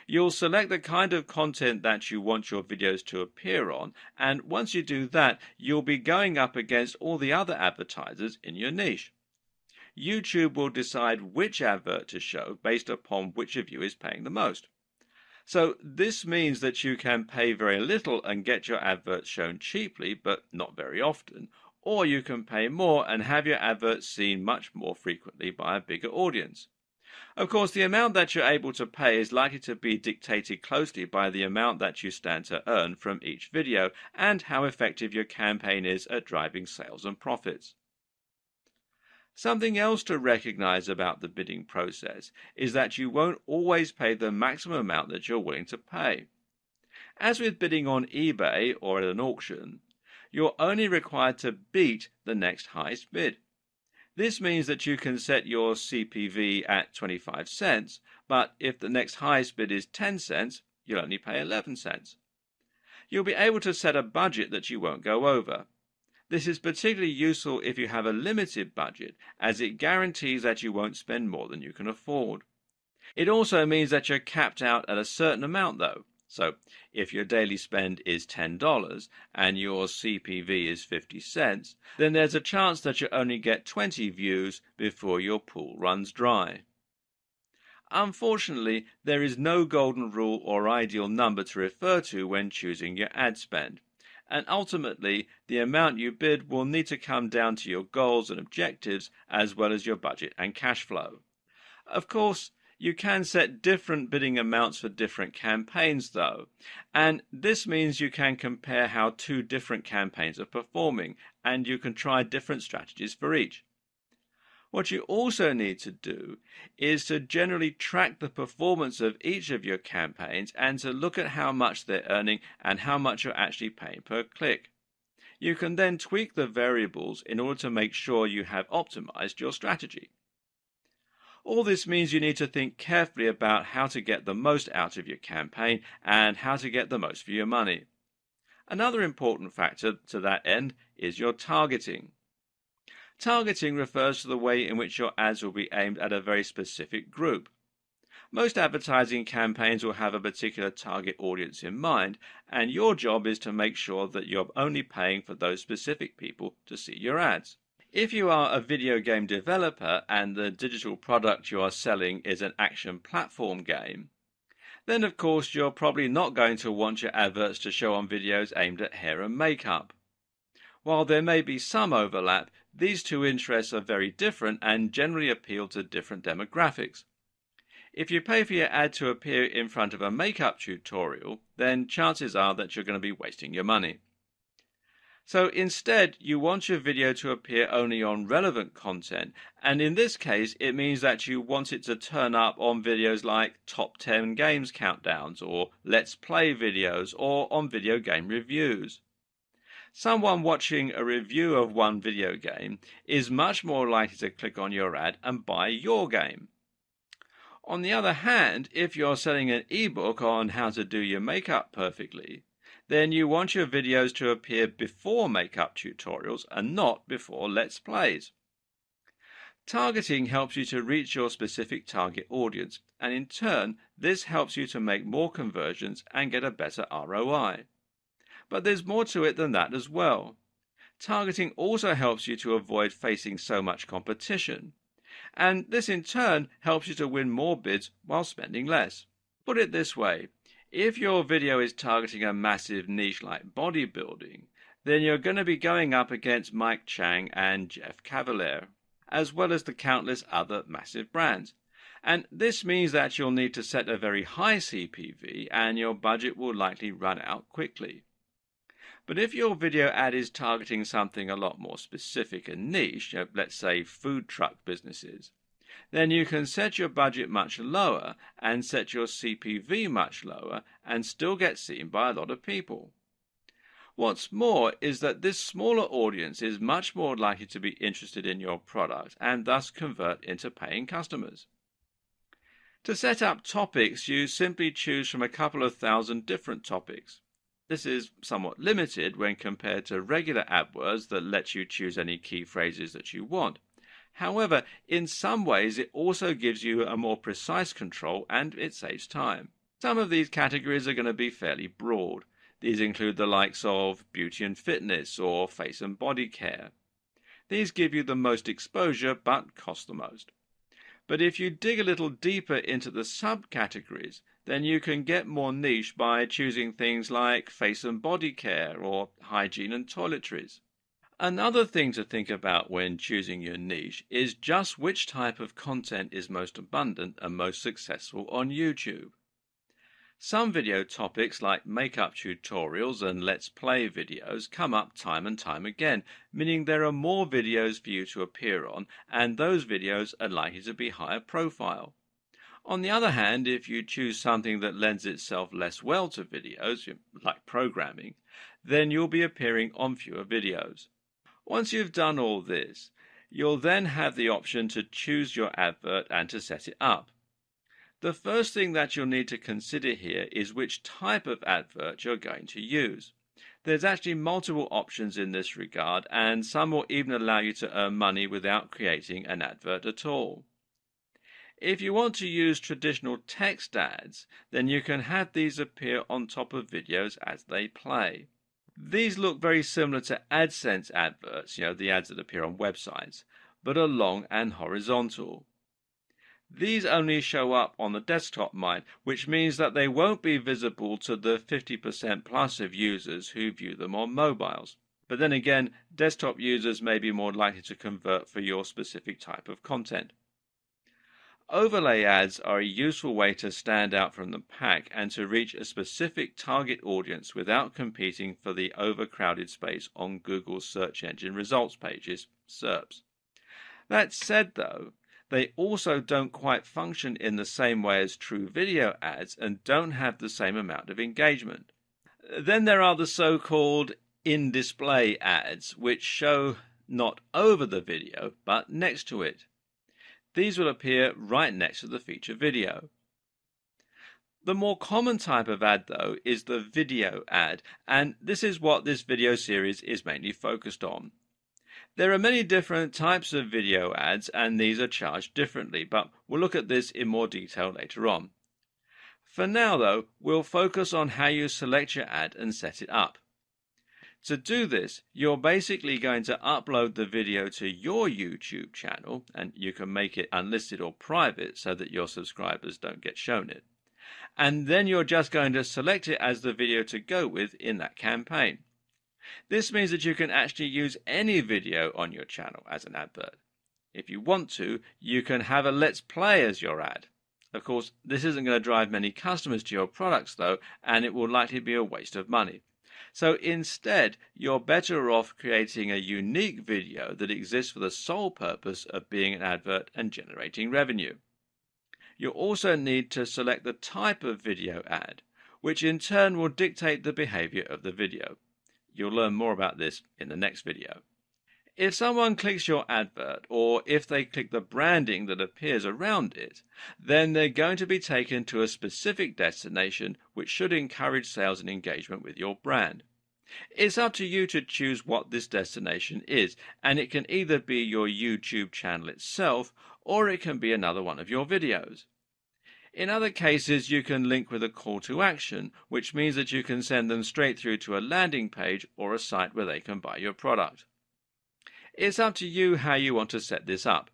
You'll select the kind of content that you want your videos to appear on, and once you do that, you'll be going up against all the other advertisers in your niche. YouTube will decide which advert to show based upon which of you is paying the most. So this means that you can pay very little and get your adverts shown cheaply, but not very often, or you can pay more and have your adverts seen much more frequently by a bigger audience. Of course, the amount that you're able to pay is likely to be dictated closely by the amount that you stand to earn from each video and how effective your campaign is at driving sales and profits. Something else to recognize about the bidding process is that you won't always pay the maximum amount that you're willing to pay. As with bidding on eBay or at an auction, you're only required to beat the next highest bid. This means that you can set your CPV at 25 cents, but if the next highest bid is 10 cents, you'll only pay 11 cents. You'll be able to set a budget that you won't go over. This is particularly useful if you have a limited budget, as it guarantees that you won't spend more than you can afford. It also means that you're capped out at a certain amount though. So if your daily spend is $10 and your CPV is 50 cents, then there's a chance that you only get 20 views before your pool runs dry. Unfortunately, there is no golden rule or ideal number to refer to when choosing your ad spend, and ultimately the amount you bid will need to come down to your goals and objectives as well as your budget and cash flow. Of course, you can set different bidding amounts for different campaigns though, and this means you can compare how two different campaigns are performing, and you can try different strategies for each. What you also need to do is to generally track the performance of each of your campaigns and to look at how much they're earning and how much you're actually paying per click. You can then tweak the variables in order to make sure you have optimized your strategy. All this means you need to think carefully about how to get the most out of your campaign and how to get the most for your money. Another important factor to that end is your targeting. Targeting refers to the way in which your ads will be aimed at a very specific group. Most advertising campaigns will have a particular target audience in mind, and your job is to make sure that you're only paying for those specific people to see your ads. If you are a video game developer and the digital product you are selling is an action platform game, then of course you're probably not going to want your adverts to show on videos aimed at hair and makeup. While there may be some overlap, these two interests are very different and generally appeal to different demographics. If you pay for your ad to appear in front of a makeup tutorial, then chances are that you're going to be wasting your money. So instead, you want your video to appear only on relevant content, and in this case, it means that you want it to turn up on videos like top 10 games countdowns, or let's play videos, or on video game reviews. Someone watching a review of one video game is much more likely to click on your ad and buy your game. On the other hand, if you're selling an ebook on how to do your makeup perfectly, then you want your videos to appear before makeup tutorials and not before Let's Plays. Targeting helps you to reach your specific target audience, and in turn, this helps you to make more conversions and get a better ROI. But there's more to it than that as well. Targeting also helps you to avoid facing so much competition, and this in turn helps you to win more bids while spending less. Put it this way, if your video is targeting a massive niche like bodybuilding, then you're going to be going up against Mike Chang and Jeff Cavaliere, as well as the countless other massive brands. And this means that you'll need to set a very high CPV and your budget will likely run out quickly. But if your video ad is targeting something a lot more specific and niche, let's say food truck businesses, then you can set your budget much lower and set your CPV much lower and still get seen by a lot of people. What's more is that this smaller audience is much more likely to be interested in your product and thus convert into paying customers. To set up topics, you simply choose from a couple of thousand different topics. This is somewhat limited when compared to regular AdWords that lets you choose any key phrases that you want. However, in some ways it also gives you a more precise control and it saves time. Some of these categories are going to be fairly broad. These include the likes of beauty and fitness or face and body care. These give you the most exposure but cost the most. But if you dig a little deeper into the subcategories, then you can get more niche by choosing things like face and body care or hygiene and toiletries. Another thing to think about when choosing your niche is just which type of content is most abundant and most successful on YouTube. Some video topics like makeup tutorials and let's play videos come up time and time again, meaning there are more videos for you to appear on, and those videos are likely to be higher profile. On the other hand, if you choose something that lends itself less well to videos, like programming, then you'll be appearing on fewer videos. Once you've done all this, you'll then have the option to choose your advert and to set it up. The first thing that you'll need to consider here is which type of advert you're going to use. There's actually multiple options in this regard, and some will even allow you to earn money without creating an advert at all. If you want to use traditional text ads, then you can have these appear on top of videos as they play. These look very similar to AdSense adverts, the ads that appear on websites, but are long and horizontal. These only show up on the desktop mind, which means that they won't be visible to the 50% plus of users who view them on mobiles. But then again, desktop users may be more likely to convert for your specific type of content. Overlay ads are a useful way to stand out from the pack and to reach a specific target audience without competing for the overcrowded space on Google's search engine results pages, SERPs. That said, though, they also don't quite function in the same way as true video ads and don't have the same amount of engagement. Then there are the so-called in-display ads, which show not over the video, but next to it. These will appear right next to the feature video. The more common type of ad, though, is the video ad, and this is what this video series is mainly focused on. There are many different types of video ads, and these are charged differently, but we'll look at this in more detail later on. For now, though, we'll focus on how you select your ad and set it up. To do this, you're basically going to upload the video to your YouTube channel, and you can make it unlisted or private so that your subscribers don't get shown it. And then you're just going to select it as the video to go with in that campaign. This means that you can actually use any video on your channel as an advert. If you want to, you can have a Let's Play as your ad. Of course, this isn't going to drive many customers to your products though, and it will likely be a waste of money. So instead, you're better off creating a unique video that exists for the sole purpose of being an advert and generating revenue. You'll also need to select the type of video ad, which in turn will dictate the behavior of the video. You'll learn more about this in the next video. If someone clicks your advert, or if they click the branding that appears around it, then they're going to be taken to a specific destination which should encourage sales and engagement with your brand. It's up to you to choose what this destination is, and it can either be your YouTube channel itself, or it can be another one of your videos. In other cases, you can link with a call to action, which means that you can send them straight through to a landing page or a site where they can buy your product. It's up to you how you want to set this up.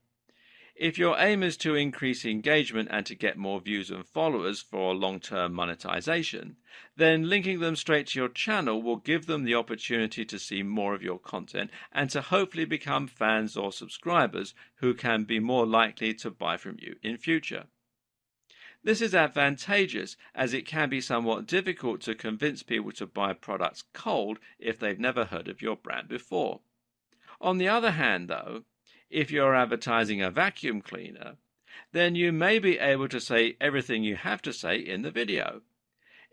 If your aim is to increase engagement and to get more views and followers for long-term monetization, then linking them straight to your channel will give them the opportunity to see more of your content and to hopefully become fans or subscribers who can be more likely to buy from you in future. This is advantageous as it can be somewhat difficult to convince people to buy products cold if they've never heard of your brand before. On the other hand, though, if you're advertising a vacuum cleaner, then you may be able to say everything you have to say in the video.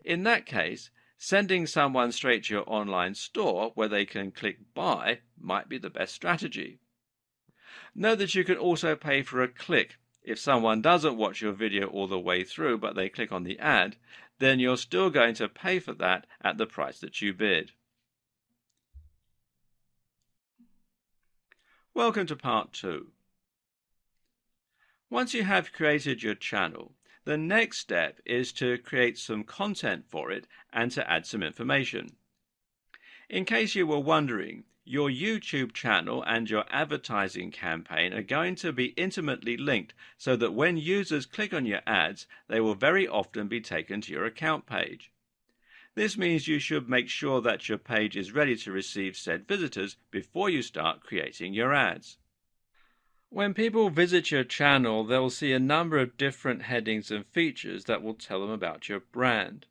In that case, sending someone straight to your online store where they can click buy might be the best strategy. Note that you can also pay for a click. If someone doesn't watch your video all the way through but they click on the ad, then you're still going to pay for that at the price that you bid. Welcome to part 2. Once you have created your channel, the next step is to create some content for it and to add some information. In case you were wondering, your YouTube channel and your advertising campaign are going to be intimately linked so that when users click on your ads, they will very often be taken to your account page. This means you should make sure that your page is ready to receive said visitors before you start creating your ads. When people visit your channel, they'll see a number of different headings and features that will tell them about your brand.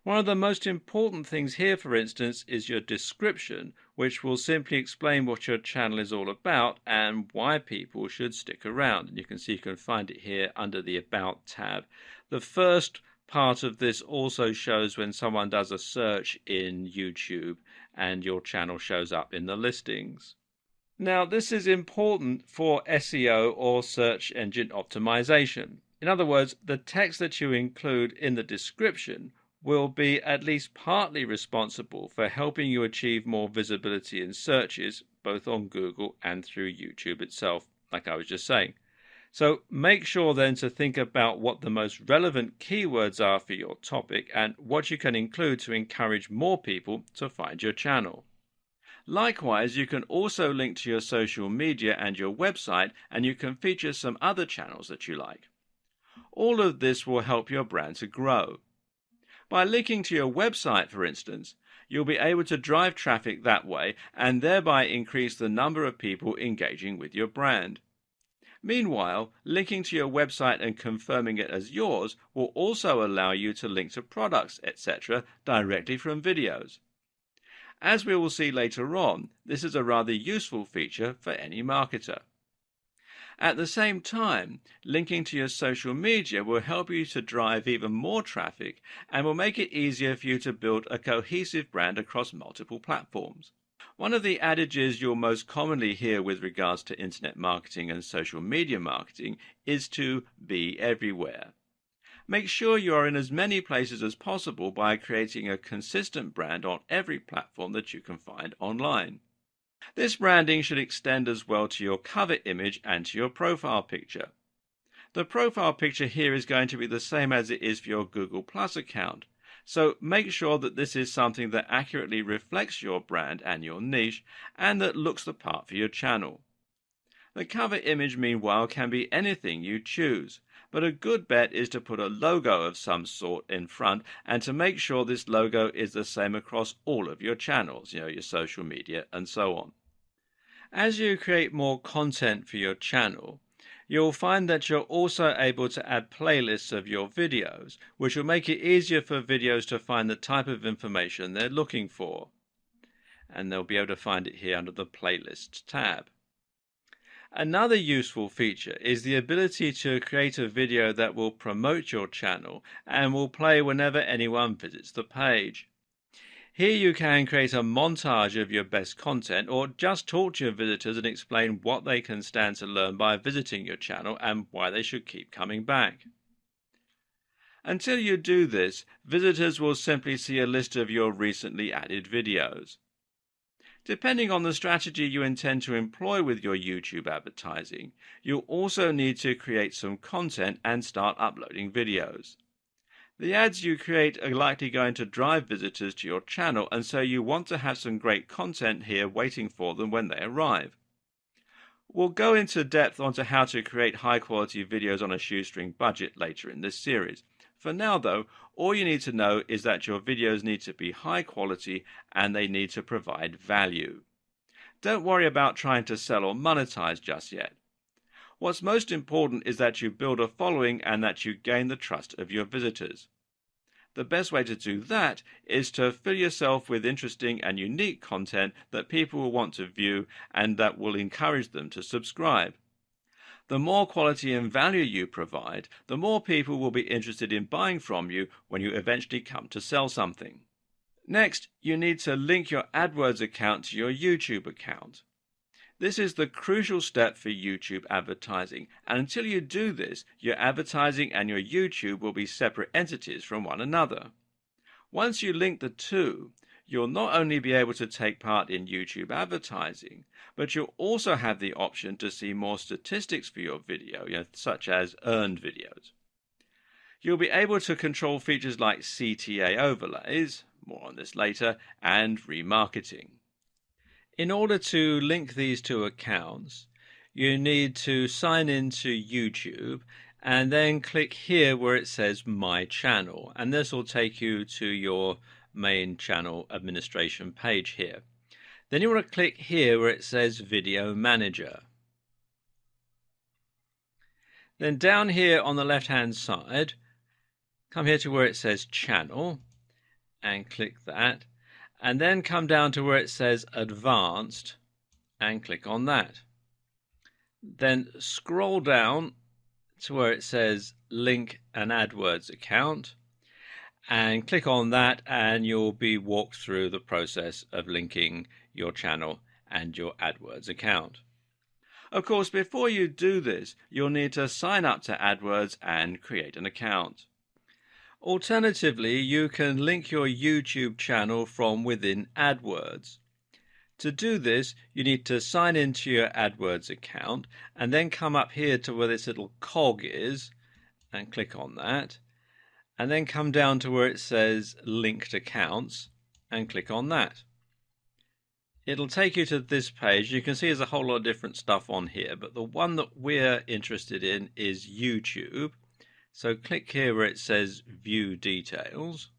One of the most important things here, for instance, is your description, which will simply explain what your channel is all about and why people should stick around. And you can see you can find it here under the About tab. The first part of this also shows when someone does a search in YouTube and your channel shows up in the listings. Now, this is important for SEO or search engine optimization. In other words, the text that you include in the description will be at least partly responsible for helping you achieve more visibility in searches, both on Google and through YouTube itself, like I was just saying. So make sure then to think about what the most relevant keywords are for your topic and what you can include to encourage more people to find your channel. Likewise, you can also link to your social media and your website, and you can feature some other channels that you like. All of this will help your brand to grow. By linking to your website, for instance, you'll be able to drive traffic that way and thereby increase the number of people engaging with your brand. Meanwhile, linking to your website and confirming it as yours will also allow you to link to products, etc. directly from videos. As we will see later on, this is a rather useful feature for any marketer. At the same time, linking to your social media will help you to drive even more traffic and will make it easier for you to build a cohesive brand across multiple platforms. One of the adages you'll most commonly hear with regards to internet marketing and social media marketing is to be everywhere. Make sure you are in as many places as possible by creating a consistent brand on every platform that you can find online. This branding should extend as well to your cover image and to your profile picture. The profile picture here is going to be the same as it is for your Google Plus account, so make sure that this is something that accurately reflects your brand and your niche and that looks the part for your channel. The cover image, meanwhile, can be anything you choose, but a good bet is to put a logo of some sort in front and to make sure this logo is the same across all of your channels, your social media and so on. As you create more content for your channel, you'll find that you're also able to add playlists of your videos, which will make it easier for videos to find the type of information they're looking for. And they'll be able to find it here under the Playlists tab. Another useful feature is the ability to create a video that will promote your channel and will play whenever anyone visits the page. Here you can create a montage of your best content or just talk to your visitors and explain what they can stand to learn by visiting your channel and why they should keep coming back. Until you do this, visitors will simply see a list of your recently added videos. Depending on the strategy you intend to employ with your YouTube advertising, you'll also need to create some content and start uploading videos. The ads you create are likely going to drive visitors to your channel, and so you want to have some great content here waiting for them when they arrive. We'll go into depth onto how to create high-quality videos on a shoestring budget later in this series. For now, though, all you need to know is that your videos need to be high quality and they need to provide value. Don't worry about trying to sell or monetize just yet. What's most important is that you build a following and that you gain the trust of your visitors. The best way to do that is to fill yourself with interesting and unique content that people will want to view and that will encourage them to subscribe. The more quality and value you provide, the more people will be interested in buying from you when you eventually come to sell something. Next, you need to link your AdWords account to your YouTube account. This is the crucial step for YouTube advertising, and until you do this, your advertising and your YouTube will be separate entities from one another. Once you link the two, you'll not only be able to take part in YouTube advertising, but you'll also have the option to see more statistics for your video, such as earned videos. You'll be able to control features like CTA overlays, more on this later, and remarketing. In order to link these two accounts, you need to sign into YouTube and then click here where it says My Channel, and this will take you to your main channel administration page here. Then you want to click here where it says Video Manager. Then down here on the left hand side, come here to where it says Channel and click that, and then come down to where it says Advanced and click on that. Then scroll down to where it says Link an AdWords account and click on that, and you'll be walked through the process of linking your channel and your AdWords account. Of course, before you do this, you'll need to sign up to AdWords and create an account. Alternatively, you can link your YouTube channel from within AdWords. To do this, you need to sign into your AdWords account and then come up here to where this little cog is and click on that. And then come down to where it says Linked Accounts and click on that. It'll take you to this page. You can see there's a whole lot of different stuff on here, but the one that we're interested in is YouTube. So click here where it says View Details.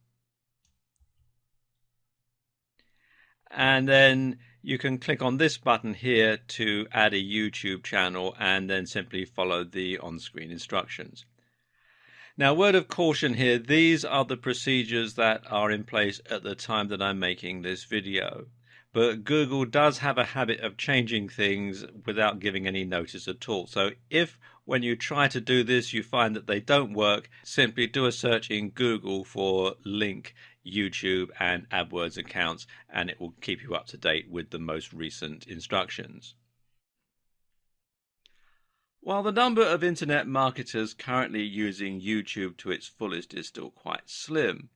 And then you can click on this button here to add a YouTube channel and then simply follow the on-screen instructions. Now, word of caution here, these are the procedures that are in place at the time that I'm making this video. But Google does have a habit of changing things without giving any notice at all. So if when you try to do this you find that they don't work, simply do a search in Google for link YouTube and AdWords accounts and it will keep you up to date with the most recent instructions. While the number of internet marketers currently using YouTube to its fullest is still quite slim,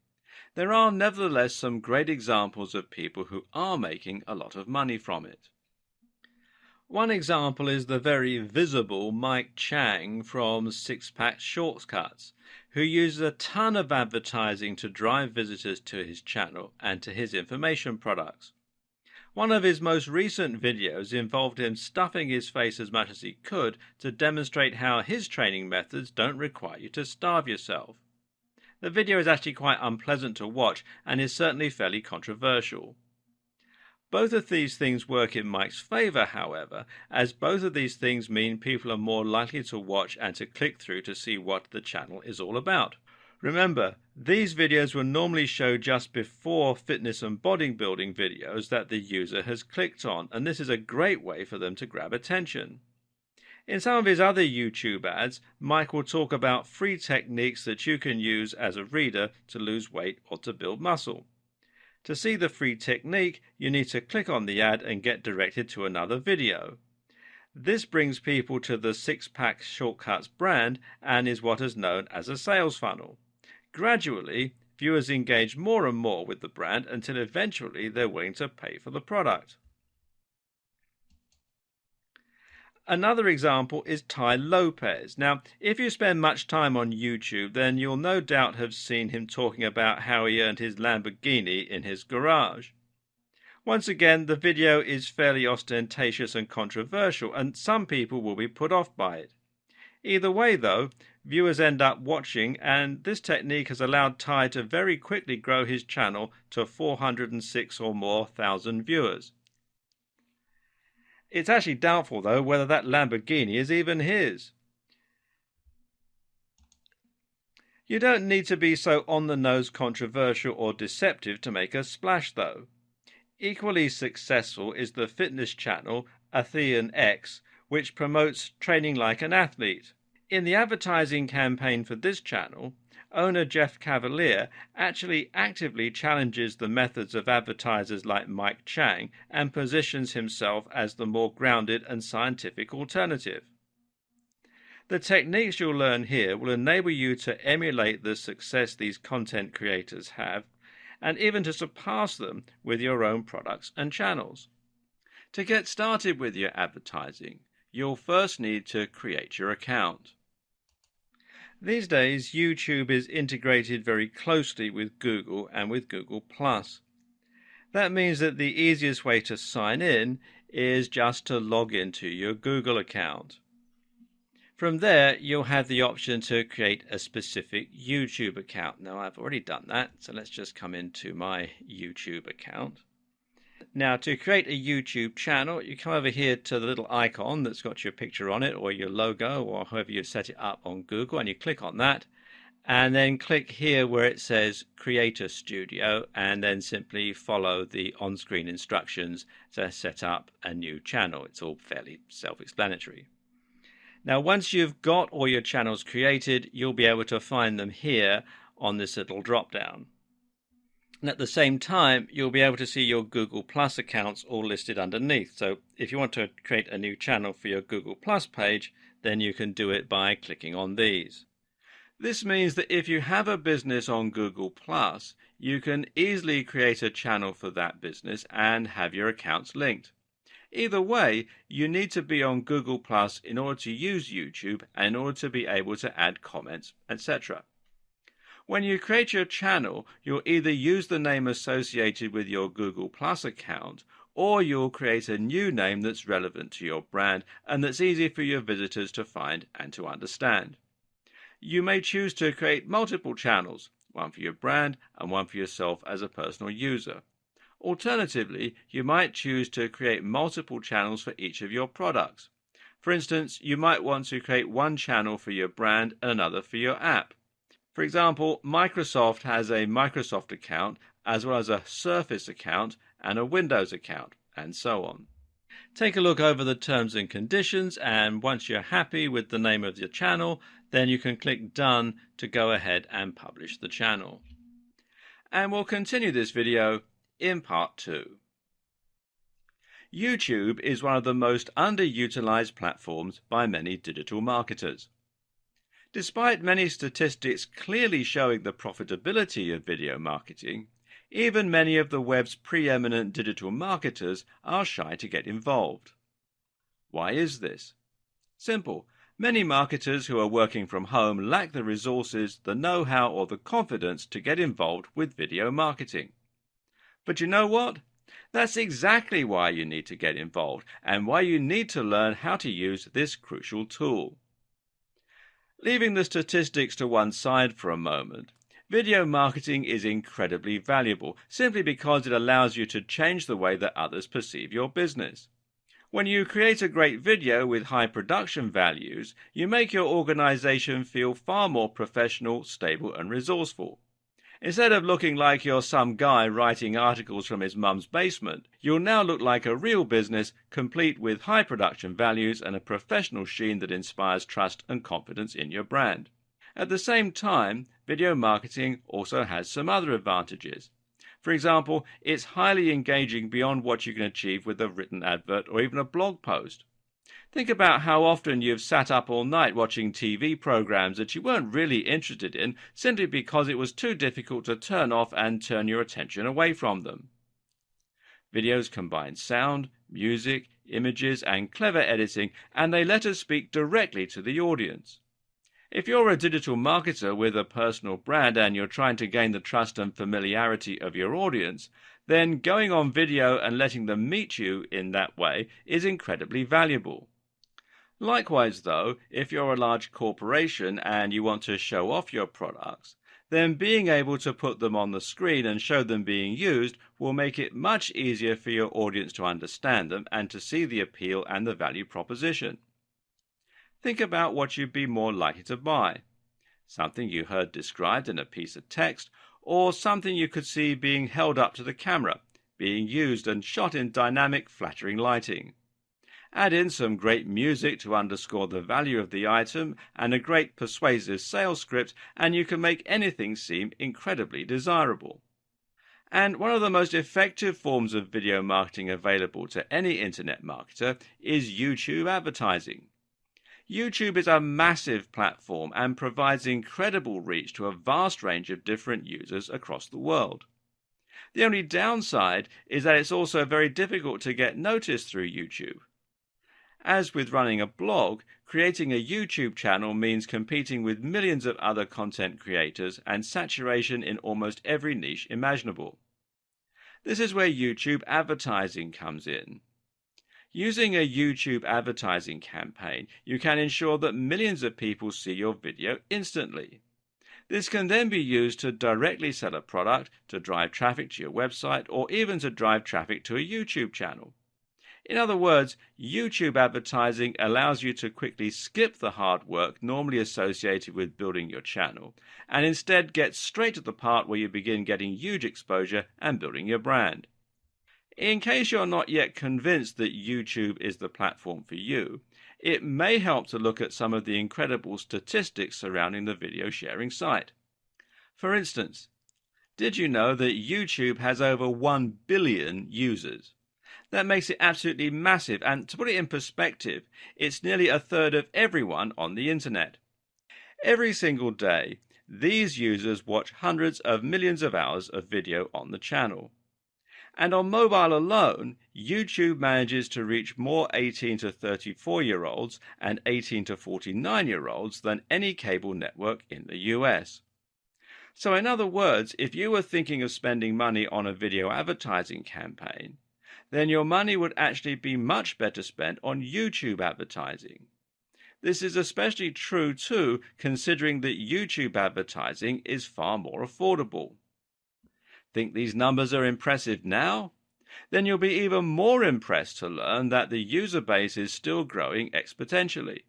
there are nevertheless some great examples of people who are making a lot of money from it. One example is the very visible Mike Chang from Six Pack Shortcuts, who uses a ton of advertising to drive visitors to his channel and to his information products. One of his most recent videos involved him stuffing his face as much as he could to demonstrate how his training methods don't require you to starve yourself. The video is actually quite unpleasant to watch and is certainly fairly controversial. Both of these things work in Mike's favor, however, as both of these things mean people are more likely to watch and to click through to see what the channel is all about. Remember, these videos will normally show just before fitness and bodybuilding videos that the user has clicked on, and this is a great way for them to grab attention. In some of his other YouTube ads, Mike will talk about free techniques that you can use as a reader to lose weight or to build muscle. To see the free technique, you need to click on the ad and get directed to another video. This brings people to the Six-Pack Shortcuts brand and is what is known as a sales funnel. Gradually, viewers engage more and more with the brand until eventually they're willing to pay for the product. Another example is Tai Lopez. Now, if you spend much time on YouTube, then you'll no doubt have seen him talking about how he earned his Lamborghini in his garage. Once again, the video is fairly ostentatious and controversial, and some people will be put off by it. Either way, though, viewers end up watching, and this technique has allowed Tai to very quickly grow his channel to 406 or more thousand viewers. It's actually doubtful, though, whether that Lamborghini is even his. You don't need to be so on-the-nose controversial or deceptive to make a splash, though. Equally successful is the fitness channel Athlean X, which promotes training like an athlete. In the advertising campaign for this channel, owner Jeff Cavalier actually actively challenges the methods of advertisers like Mike Chang and positions himself as the more grounded and scientific alternative. The techniques you'll learn here will enable you to emulate the success these content creators have, and even to surpass them with your own products and channels. To get started with your advertising, you'll first need to create your account. These days, YouTube is integrated very closely with Google and with Google+. That means that the easiest way to sign in is just to log into your Google account. From there, you'll have the option to create a specific YouTube account. Now, I've already done that, so let's just come into my YouTube account. Now, to create a YouTube channel, you come over here to the little icon that's got your picture on it, or your logo, or however you've set it up on Google, and you click on that, and then click here where it says Creator Studio, and then simply follow the on-screen instructions to set up a new channel. It's all fairly self-explanatory. Now, once you've got all your channels created, you'll be able to find them here on this little drop-down. And at the same time, you'll be able to see your Google Plus accounts all listed underneath. So if you want to create a new channel for your Google Plus page, then you can do it by clicking on these. This means that if you have a business on Google Plus, you can easily create a channel for that business and have your accounts linked. Either way, you need to be on Google Plus in order to use YouTube and in order to be able to add comments, etc. When you create your channel, you'll either use the name associated with your Google Plus account, or you'll create a new name that's relevant to your brand and that's easy for your visitors to find and to understand. You may choose to create multiple channels, one for your brand and one for yourself as a personal user. Alternatively, you might choose to create multiple channels for each of your products. For instance, you might want to create one channel for your brand and another for your app. For example, Microsoft has a Microsoft account as well as a Surface account and a Windows account, and so on. Take a look over the terms and conditions, and once you're happy with the name of your channel, then you can click Done to go ahead and publish the channel. And we'll continue this video in part 2. YouTube is one of the most underutilized platforms by many digital marketers. Despite many statistics clearly showing the profitability of video marketing, even many of the web's preeminent digital marketers are shy to get involved. Why is this? Simple. Many marketers who are working from home lack the resources, the know-how, or the confidence to get involved with video marketing. But you know what? That's exactly why you need to get involved and why you need to learn how to use this crucial tool. Leaving the statistics to one side for a moment, video marketing is incredibly valuable simply because it allows you to change the way that others perceive your business. When you create a great video with high production values, you make your organization feel far more professional, stable, and resourceful. Instead of looking like you're some guy writing articles from his mum's basement, you'll now look like a real business, complete with high production values and a professional sheen that inspires trust and confidence in your brand. At the same time, video marketing also has some other advantages. For example, it's highly engaging beyond what you can achieve with a written advert or even a blog post. Think about how often you've sat up all night watching TV programs that you weren't really interested in simply because it was too difficult to turn off and turn your attention away from them. Videos combine sound, music, images, and clever editing, and they let us speak directly to the audience. If you're a digital marketer with a personal brand and you're trying to gain the trust and familiarity of your audience, then going on video and letting them meet you in that way is incredibly valuable. Likewise, though, if you're a large corporation and you want to show off your products, then being able to put them on the screen and show them being used will make it much easier for your audience to understand them and to see the appeal and the value proposition. Think about what you'd be more likely to buy. Something you heard described in a piece of text, or something you could see being held up to the camera, being used and shot in dynamic, flattering lighting. Add in some great music to underscore the value of the item and a great persuasive sales script, and you can make anything seem incredibly desirable. And one of the most effective forms of video marketing available to any internet marketer is YouTube advertising. YouTube is a massive platform and provides incredible reach to a vast range of different users across the world. The only downside is that it's also very difficult to get noticed through YouTube. As with running a blog, creating a YouTube channel means competing with millions of other content creators and saturation in almost every niche imaginable. This is where YouTube advertising comes in. Using a YouTube advertising campaign, you can ensure that millions of people see your video instantly. This can then be used to directly sell a product, to drive traffic to your website, or even to drive traffic to a YouTube channel. In other words, YouTube advertising allows you to quickly skip the hard work normally associated with building your channel, and instead get straight to the part where you begin getting huge exposure and building your brand. In case you're not yet convinced that YouTube is the platform for you, it may help to look at some of the incredible statistics surrounding the video sharing site. For instance, did you know that YouTube has over 1 billion users? That makes it absolutely massive, and to put it in perspective, it's nearly a third of everyone on the internet. Every single day, these users watch hundreds of millions of hours of video on the channel. And on mobile alone, YouTube manages to reach more 18 to 34-year-olds and 18 to 49-year-olds than any cable network in the US. So in other words, if you were thinking of spending money on a video advertising campaign, then your money would actually be much better spent on YouTube advertising. This is especially true too, considering that YouTube advertising is far more affordable. Think these numbers are impressive now? Then you'll be even more impressed to learn that the user base is still growing exponentially.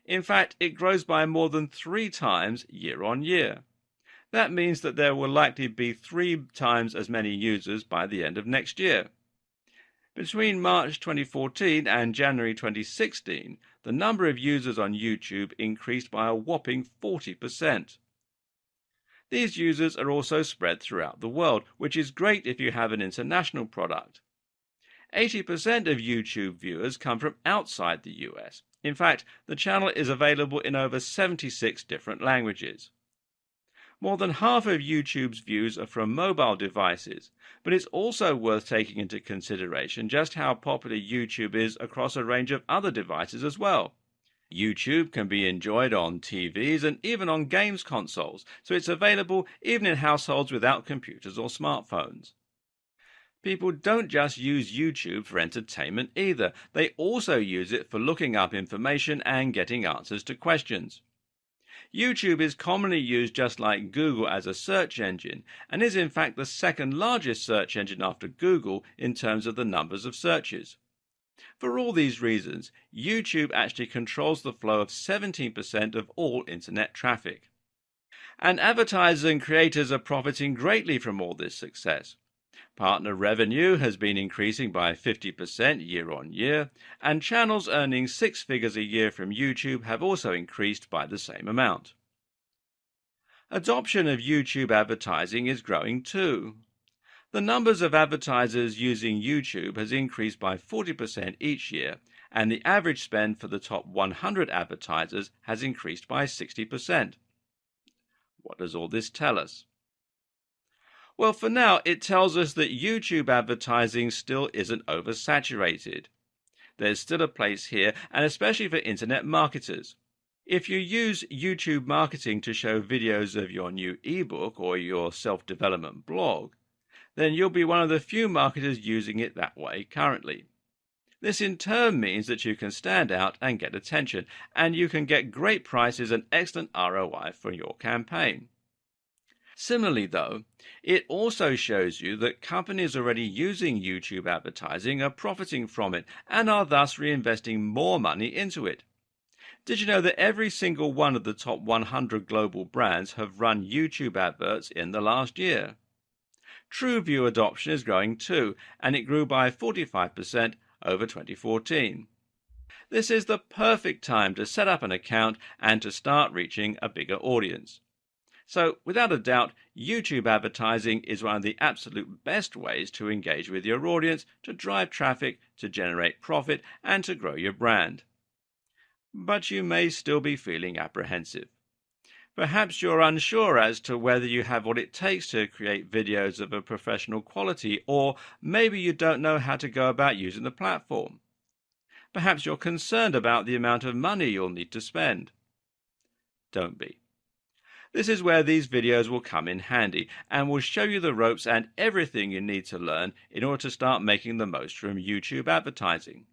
In fact, it grows by more than 3 times year on year. That means that there will likely be 3 times as many users by the end of next year. Between March 2014 and January 2016, the number of users on YouTube increased by a whopping 40%. These users are also spread throughout the world, which is great if you have an international product. 80% of YouTube viewers come from outside the US. In fact, the channel is available in over 76 different languages. More than half of YouTube's views are from mobile devices, but it's also worth taking into consideration just how popular YouTube is across a range of other devices as well. YouTube can be enjoyed on TVs and even on games consoles, so it's available even in households without computers or smartphones. People don't just use YouTube for entertainment either. They also use it for looking up information and getting answers to questions. YouTube is commonly used just like Google as a search engine, and is in fact the second largest search engine after Google in terms of the numbers of searches. For all these reasons, YouTube actually controls the flow of 17% of all internet traffic. And advertisers and creators are profiting greatly from all this success. Partner revenue has been increasing by 50% year on year, and channels earning 6 figures a year from YouTube have also increased by the same amount. Adoption of YouTube advertising is growing too. The numbers of advertisers using YouTube has increased by 40% each year, and the average spend for the top 100 advertisers has increased by 60%. What does all this tell us? Well, for now, it tells us that YouTube advertising still isn't oversaturated. There's still a place here, and especially for internet marketers. If you use YouTube marketing to show videos of your new ebook or your self-development blog, then you'll be one of the few marketers using it that way currently. This in turn means that you can stand out and get attention, and you can get great prices and excellent ROI for your campaign. Similarly, though, it also shows you that companies already using YouTube advertising are profiting from it and are thus reinvesting more money into it. Did you know that every single one of the top 100 global brands have run YouTube adverts in the last year? TrueView adoption is growing too, and it grew by 45% over 2014. This is the perfect time to set up an account and to start reaching a bigger audience. So, without a doubt, YouTube advertising is one of the absolute best ways to engage with your audience, to drive traffic, to generate profit, and to grow your brand. But you may still be feeling apprehensive. Perhaps you're unsure as to whether you have what it takes to create videos of a professional quality, or maybe you don't know how to go about using the platform. Perhaps you're concerned about the amount of money you'll need to spend. Don't be. This is where these videos will come in handy and will show you the ropes and everything you need to learn in order to start making the most from YouTube advertising.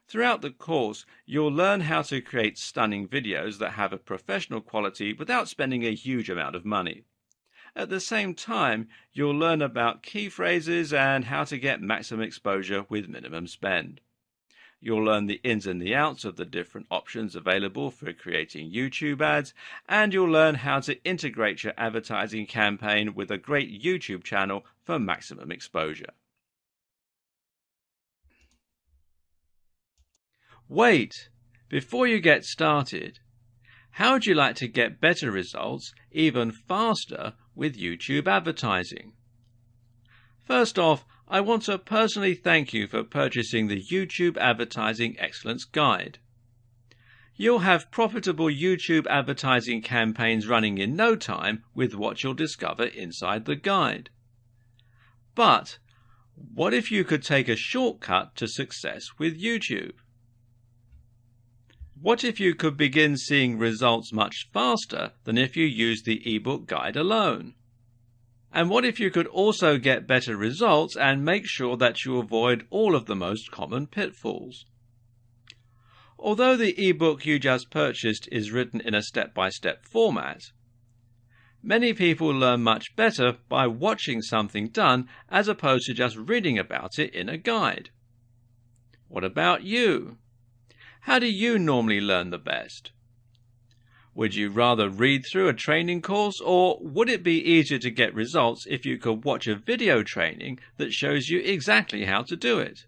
Throughout the course, you'll learn how to create stunning videos that have a professional quality without spending a huge amount of money. At the same time, you'll learn about key phrases and how to get maximum exposure with minimum spend. You'll learn the ins and the outs of the different options available for creating YouTube ads, and you'll learn how to integrate your advertising campaign with a great YouTube channel for maximum exposure. Wait! Before you get started, how would you like to get better results even faster with YouTube advertising? First off, I want to personally thank you for purchasing the YouTube Advertising Excellence Guide. You'll have profitable YouTube advertising campaigns running in no time with what you'll discover inside the guide. But what if you could take a shortcut to success with YouTube? What if you could begin seeing results much faster than if you used the ebook guide alone? And what if you could also get better results and make sure that you avoid all of the most common pitfalls? Although the ebook you just purchased is written in a step-by-step format, many people learn much better by watching something done as opposed to just reading about it in a guide. What about you? How do you normally learn the best? Would you rather read through a training course, or would it be easier to get results if you could watch a video training that shows you exactly how to do it?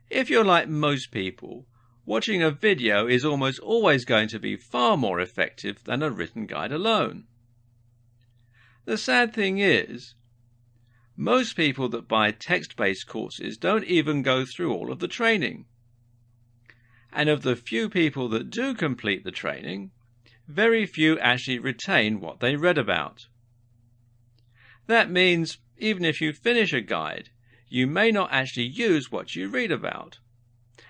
If you're like most people, watching a video is almost always going to be far more effective than a written guide alone. The sad thing is, most people that buy text-based courses don't even go through all of the training. And of the few people that do complete the training, very few actually retain what they read about. That means even if you finish a guide, you may not actually use what you read about.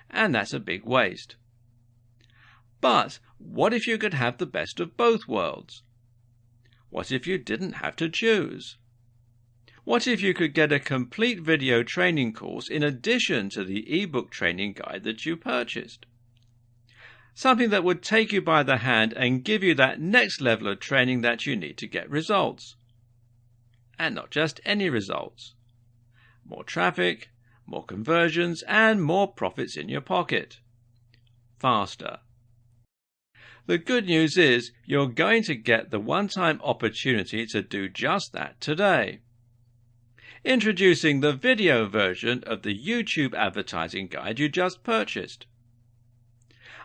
And that's a big waste. But what if you could have the best of both worlds? What if you didn't have to choose? What if you could get a complete video training course in addition to the ebook training guide that you purchased? Something that would take you by the hand and give you that next level of training that you need to get results. And not just any results. More traffic, more conversions, and more profits in your pocket. Faster. The good news is you're going to get the one-time opportunity to do just that today. Introducing the video version of the YouTube advertising guide you just purchased.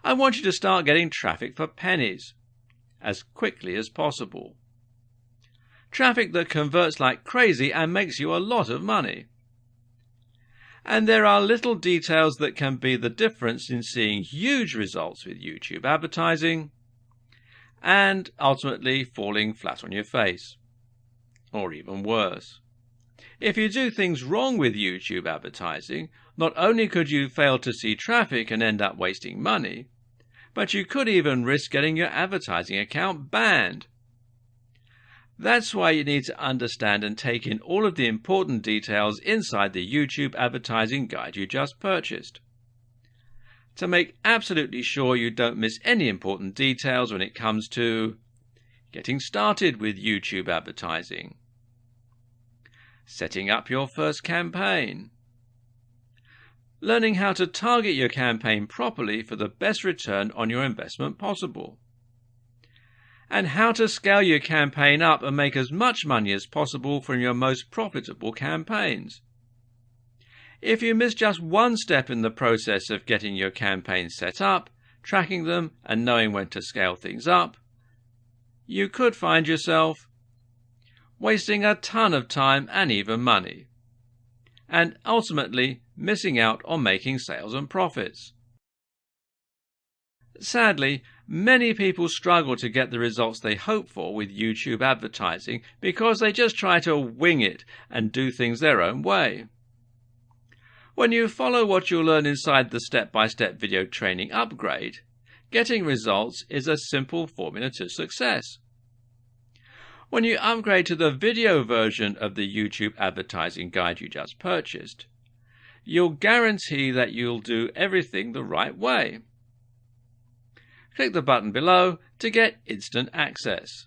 I want you to start getting traffic for pennies as quickly as possible. traffic that converts like crazy and makes you a lot of money. And there are little details that can be the difference in seeing huge results with YouTube advertising and ultimately falling flat on your face, or even worse. If you do things wrong with YouTube advertising, not only could you fail to see traffic and end up wasting money, but you could even risk getting your advertising account banned. That's why you need to understand and take in all of the important details inside the YouTube advertising guide you just purchased, to make absolutely sure you don't miss any important details when it comes to getting started with YouTube advertising, setting up your first campaign, learning how to target your campaign properly for the best return on your investment possible, and how to scale your campaign up and make as much money as possible from your most profitable campaigns. If you miss just one step in the process of getting your campaigns set up, tracking them, and knowing when to scale things up, you could find yourself wasting a ton of time and even money, and ultimately missing out on making sales and profits. Sadly, many people struggle to get the results they hope for with YouTube advertising because they just try to wing it and do things their own way. When you follow what you'll learn inside the step-by-step video training upgrade, getting results is a simple formula to success. When you upgrade to the video version of the YouTube advertising guide you just purchased, you'll guarantee that you'll do everything the right way. Click the button below to get instant access.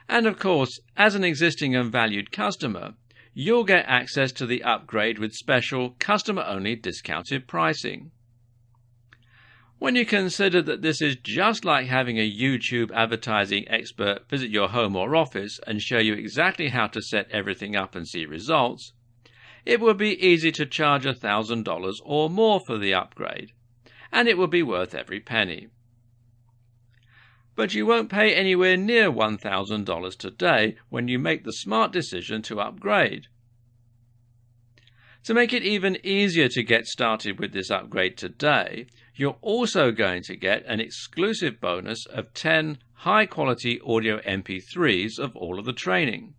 And of course, as an existing and valued customer, you'll get access to the upgrade with special customer-only discounted pricing. When you consider that this is just like having a YouTube advertising expert visit your home or office and show you exactly how to set everything up and see results, it would be easy to charge $1,000 or more for the upgrade, and it would be worth every penny. But you won't pay anywhere near $1,000 today when you make the smart decision to upgrade. To make it even easier to get started with this upgrade today, you're also going to get an exclusive bonus of 10 high-quality audio MP3s of all of the training.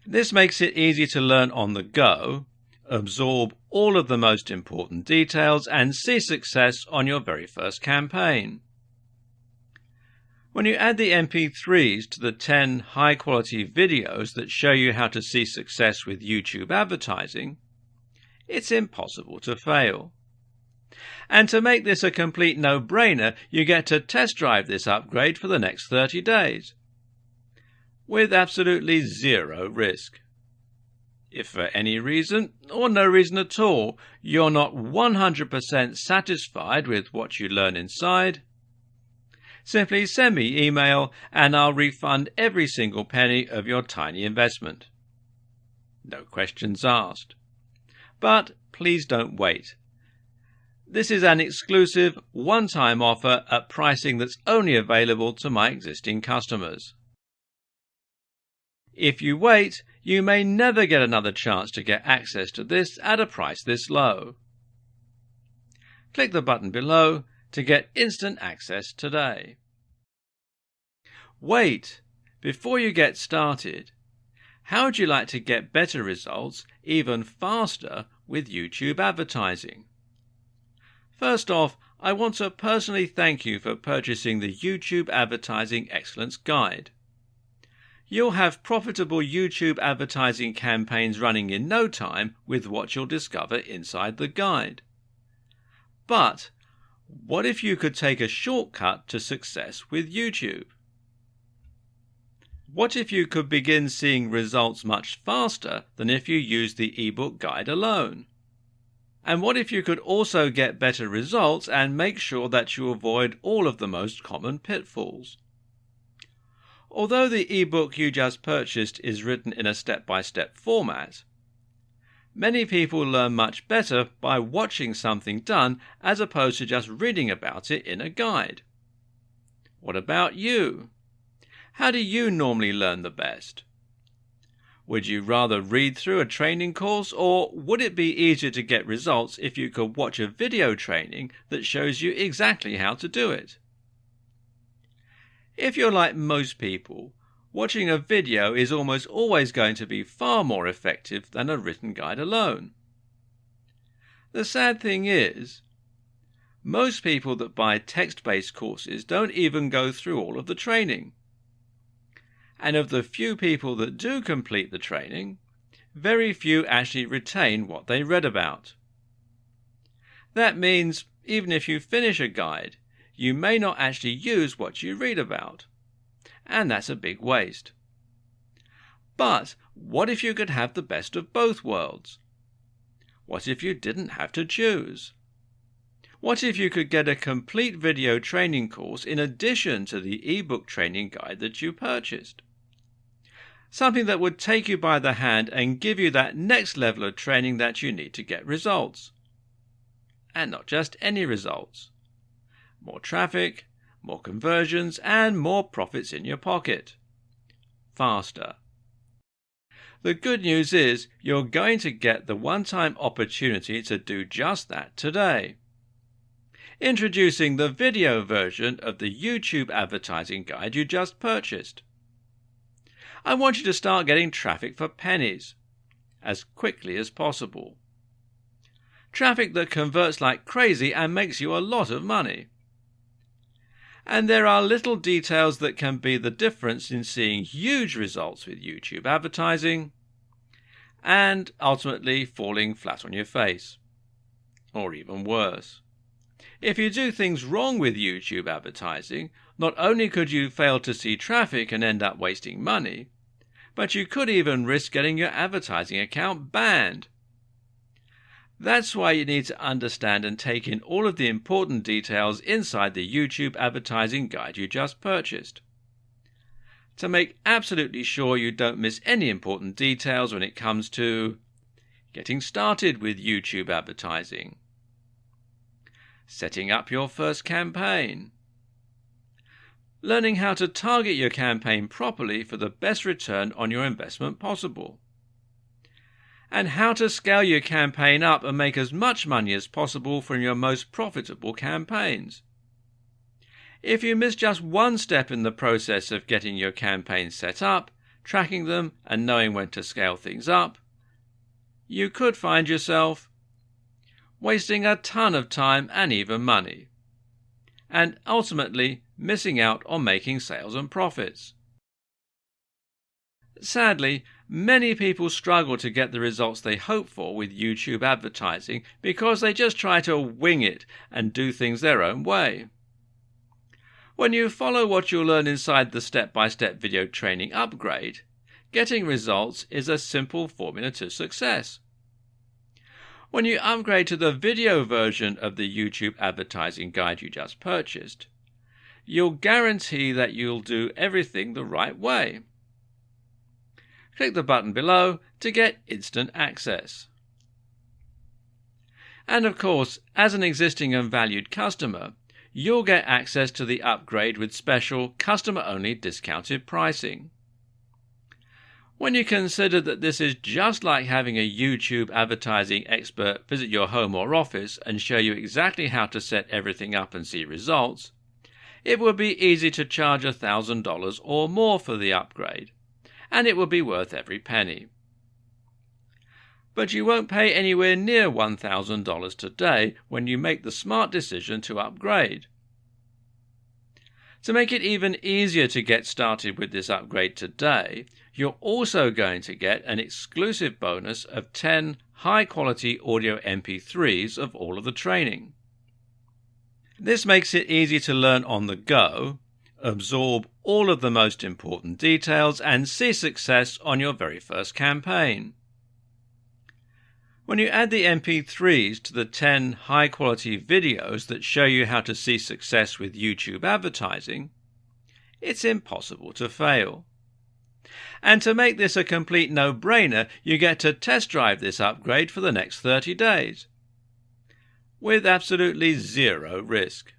This makes it easy to learn on the go, absorb all of the most important details, and see success on your very first campaign. When you add the MP3s to the 10 high-quality videos that show you how to see success with YouTube advertising, it's impossible to fail. And to make this a complete no-brainer, you get to test drive this upgrade for the next 30 days, with absolutely zero risk. If for any reason, or no reason at all, you're not 100% satisfied with what you learn inside, simply send me email and I'll refund every single penny of your tiny investment. No questions asked. But please don't wait. This is an exclusive, one-time offer at pricing that's only available to my existing customers. If you wait, you may never get another chance to get access to this at a price this low. Click the button below to get instant access today. Wait! Before you get started, how would you like to get better results even faster with YouTube advertising? First off, I want to personally thank you for purchasing the YouTube Advertising Excellence Guide. You'll have profitable YouTube advertising campaigns running in no time with what you'll discover inside the guide. But what if you could take a shortcut to success with YouTube? What if you could begin seeing results much faster than if you used the ebook guide alone? And what if you could also get better results and make sure that you avoid all of the most common pitfalls? Although the ebook you just purchased is written in a step-by-step format, many people learn much better by watching something done as opposed to just reading about it in a guide. What about you? How do you normally learn the best? Would you rather read through a training course, or would it be easier to get results if you could watch a video training that shows you exactly how to do it? If you're like most people, watching a video is almost always going to be far more effective than a written guide alone. The sad thing is, most people that buy text-based courses don't even go through all of the training. And of the few people that do complete the training, very few actually retain what they read about. That means even if you finish a guide, you may not actually use what you read about. And that's a big waste. But what if you could have the best of both worlds? What if you didn't have to choose? What if you could get a complete video training course in addition to the ebook training guide that you purchased? Something that would take you by the hand and give you that next level of training that you need to get results. And not just any results. More traffic, more conversions, and more profits in your pocket. Faster. The good news is you're going to get the one-time opportunity to do just that today. Introducing the video version of the YouTube advertising guide you just purchased. I want you to start getting traffic for pennies as quickly as possible. Traffic that converts like crazy and makes you a lot of money. And there are little details that can be the difference in seeing huge results with YouTube advertising and ultimately falling flat on your face. Or even worse. If you do things wrong with YouTube advertising, not only could you fail to see traffic and end up wasting money, but you could even risk getting your advertising account banned. That's why you need to understand and take in all of the important details inside the YouTube advertising guide you just purchased. To make absolutely sure you don't miss any important details when it comes to getting started with YouTube advertising, setting up your first campaign, learning how to target your campaign properly for the best return on your investment possible, and how to scale your campaign up and make as much money as possible from your most profitable campaigns. If you miss just one step in the process of getting your campaigns set up, tracking them, and knowing when to scale things up, you could find yourself wasting a ton of time and even money, and ultimately missing out on making sales and profits. Sadly, many people struggle to get the results they hope for with YouTube advertising because they just try to wing it and do things their own way. When you follow what you'll learn inside the step-by-step video training upgrade, getting results is a simple formula to success. When you upgrade to the video version of the YouTube advertising guide you just purchased, you'll guarantee that you'll do everything the right way. Click the button below to get instant access. And of course, as an existing and valued customer, you'll get access to the upgrade with special customer-only discounted pricing. When you consider that this is just like having a YouTube advertising expert visit your home or office and show you exactly how to set everything up and see results, it would be easy to charge $1,000 or more for the upgrade, and it would be worth every penny. But you won't pay anywhere near $1,000 today when you make the smart decision to upgrade. To make it even easier to get started with this upgrade today, you're also going to get an exclusive bonus of 10 high-quality audio MP3s of all of the training. This makes it easy to learn on the go, absorb all of the most important details, and see success on your very first campaign. When you add the MP3s to the 10 high-quality videos that show you how to see success with YouTube advertising, it's impossible to fail. And to make this a complete no-brainer, you get to test drive this upgrade for the next 30 days, with absolutely zero risk.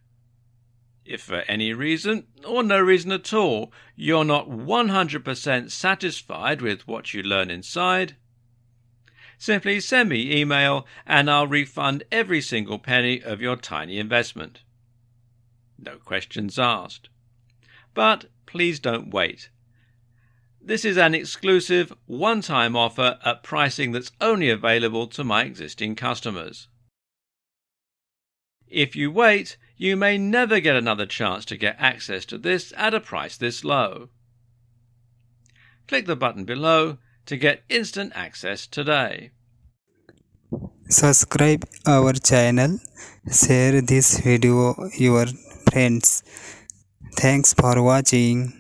If for any reason, or no reason at all, you're not 100% satisfied with what you learn inside, simply send me email and I'll refund every single penny of your tiny investment. No questions asked. But please don't wait. This is an exclusive, one-time offer at pricing that's only available to my existing customers. If you wait, you may never get another chance to get access to this at a price this low. Click the button below to get instant access today. Subscribe our channel, share this video your friends. Thanks for watching.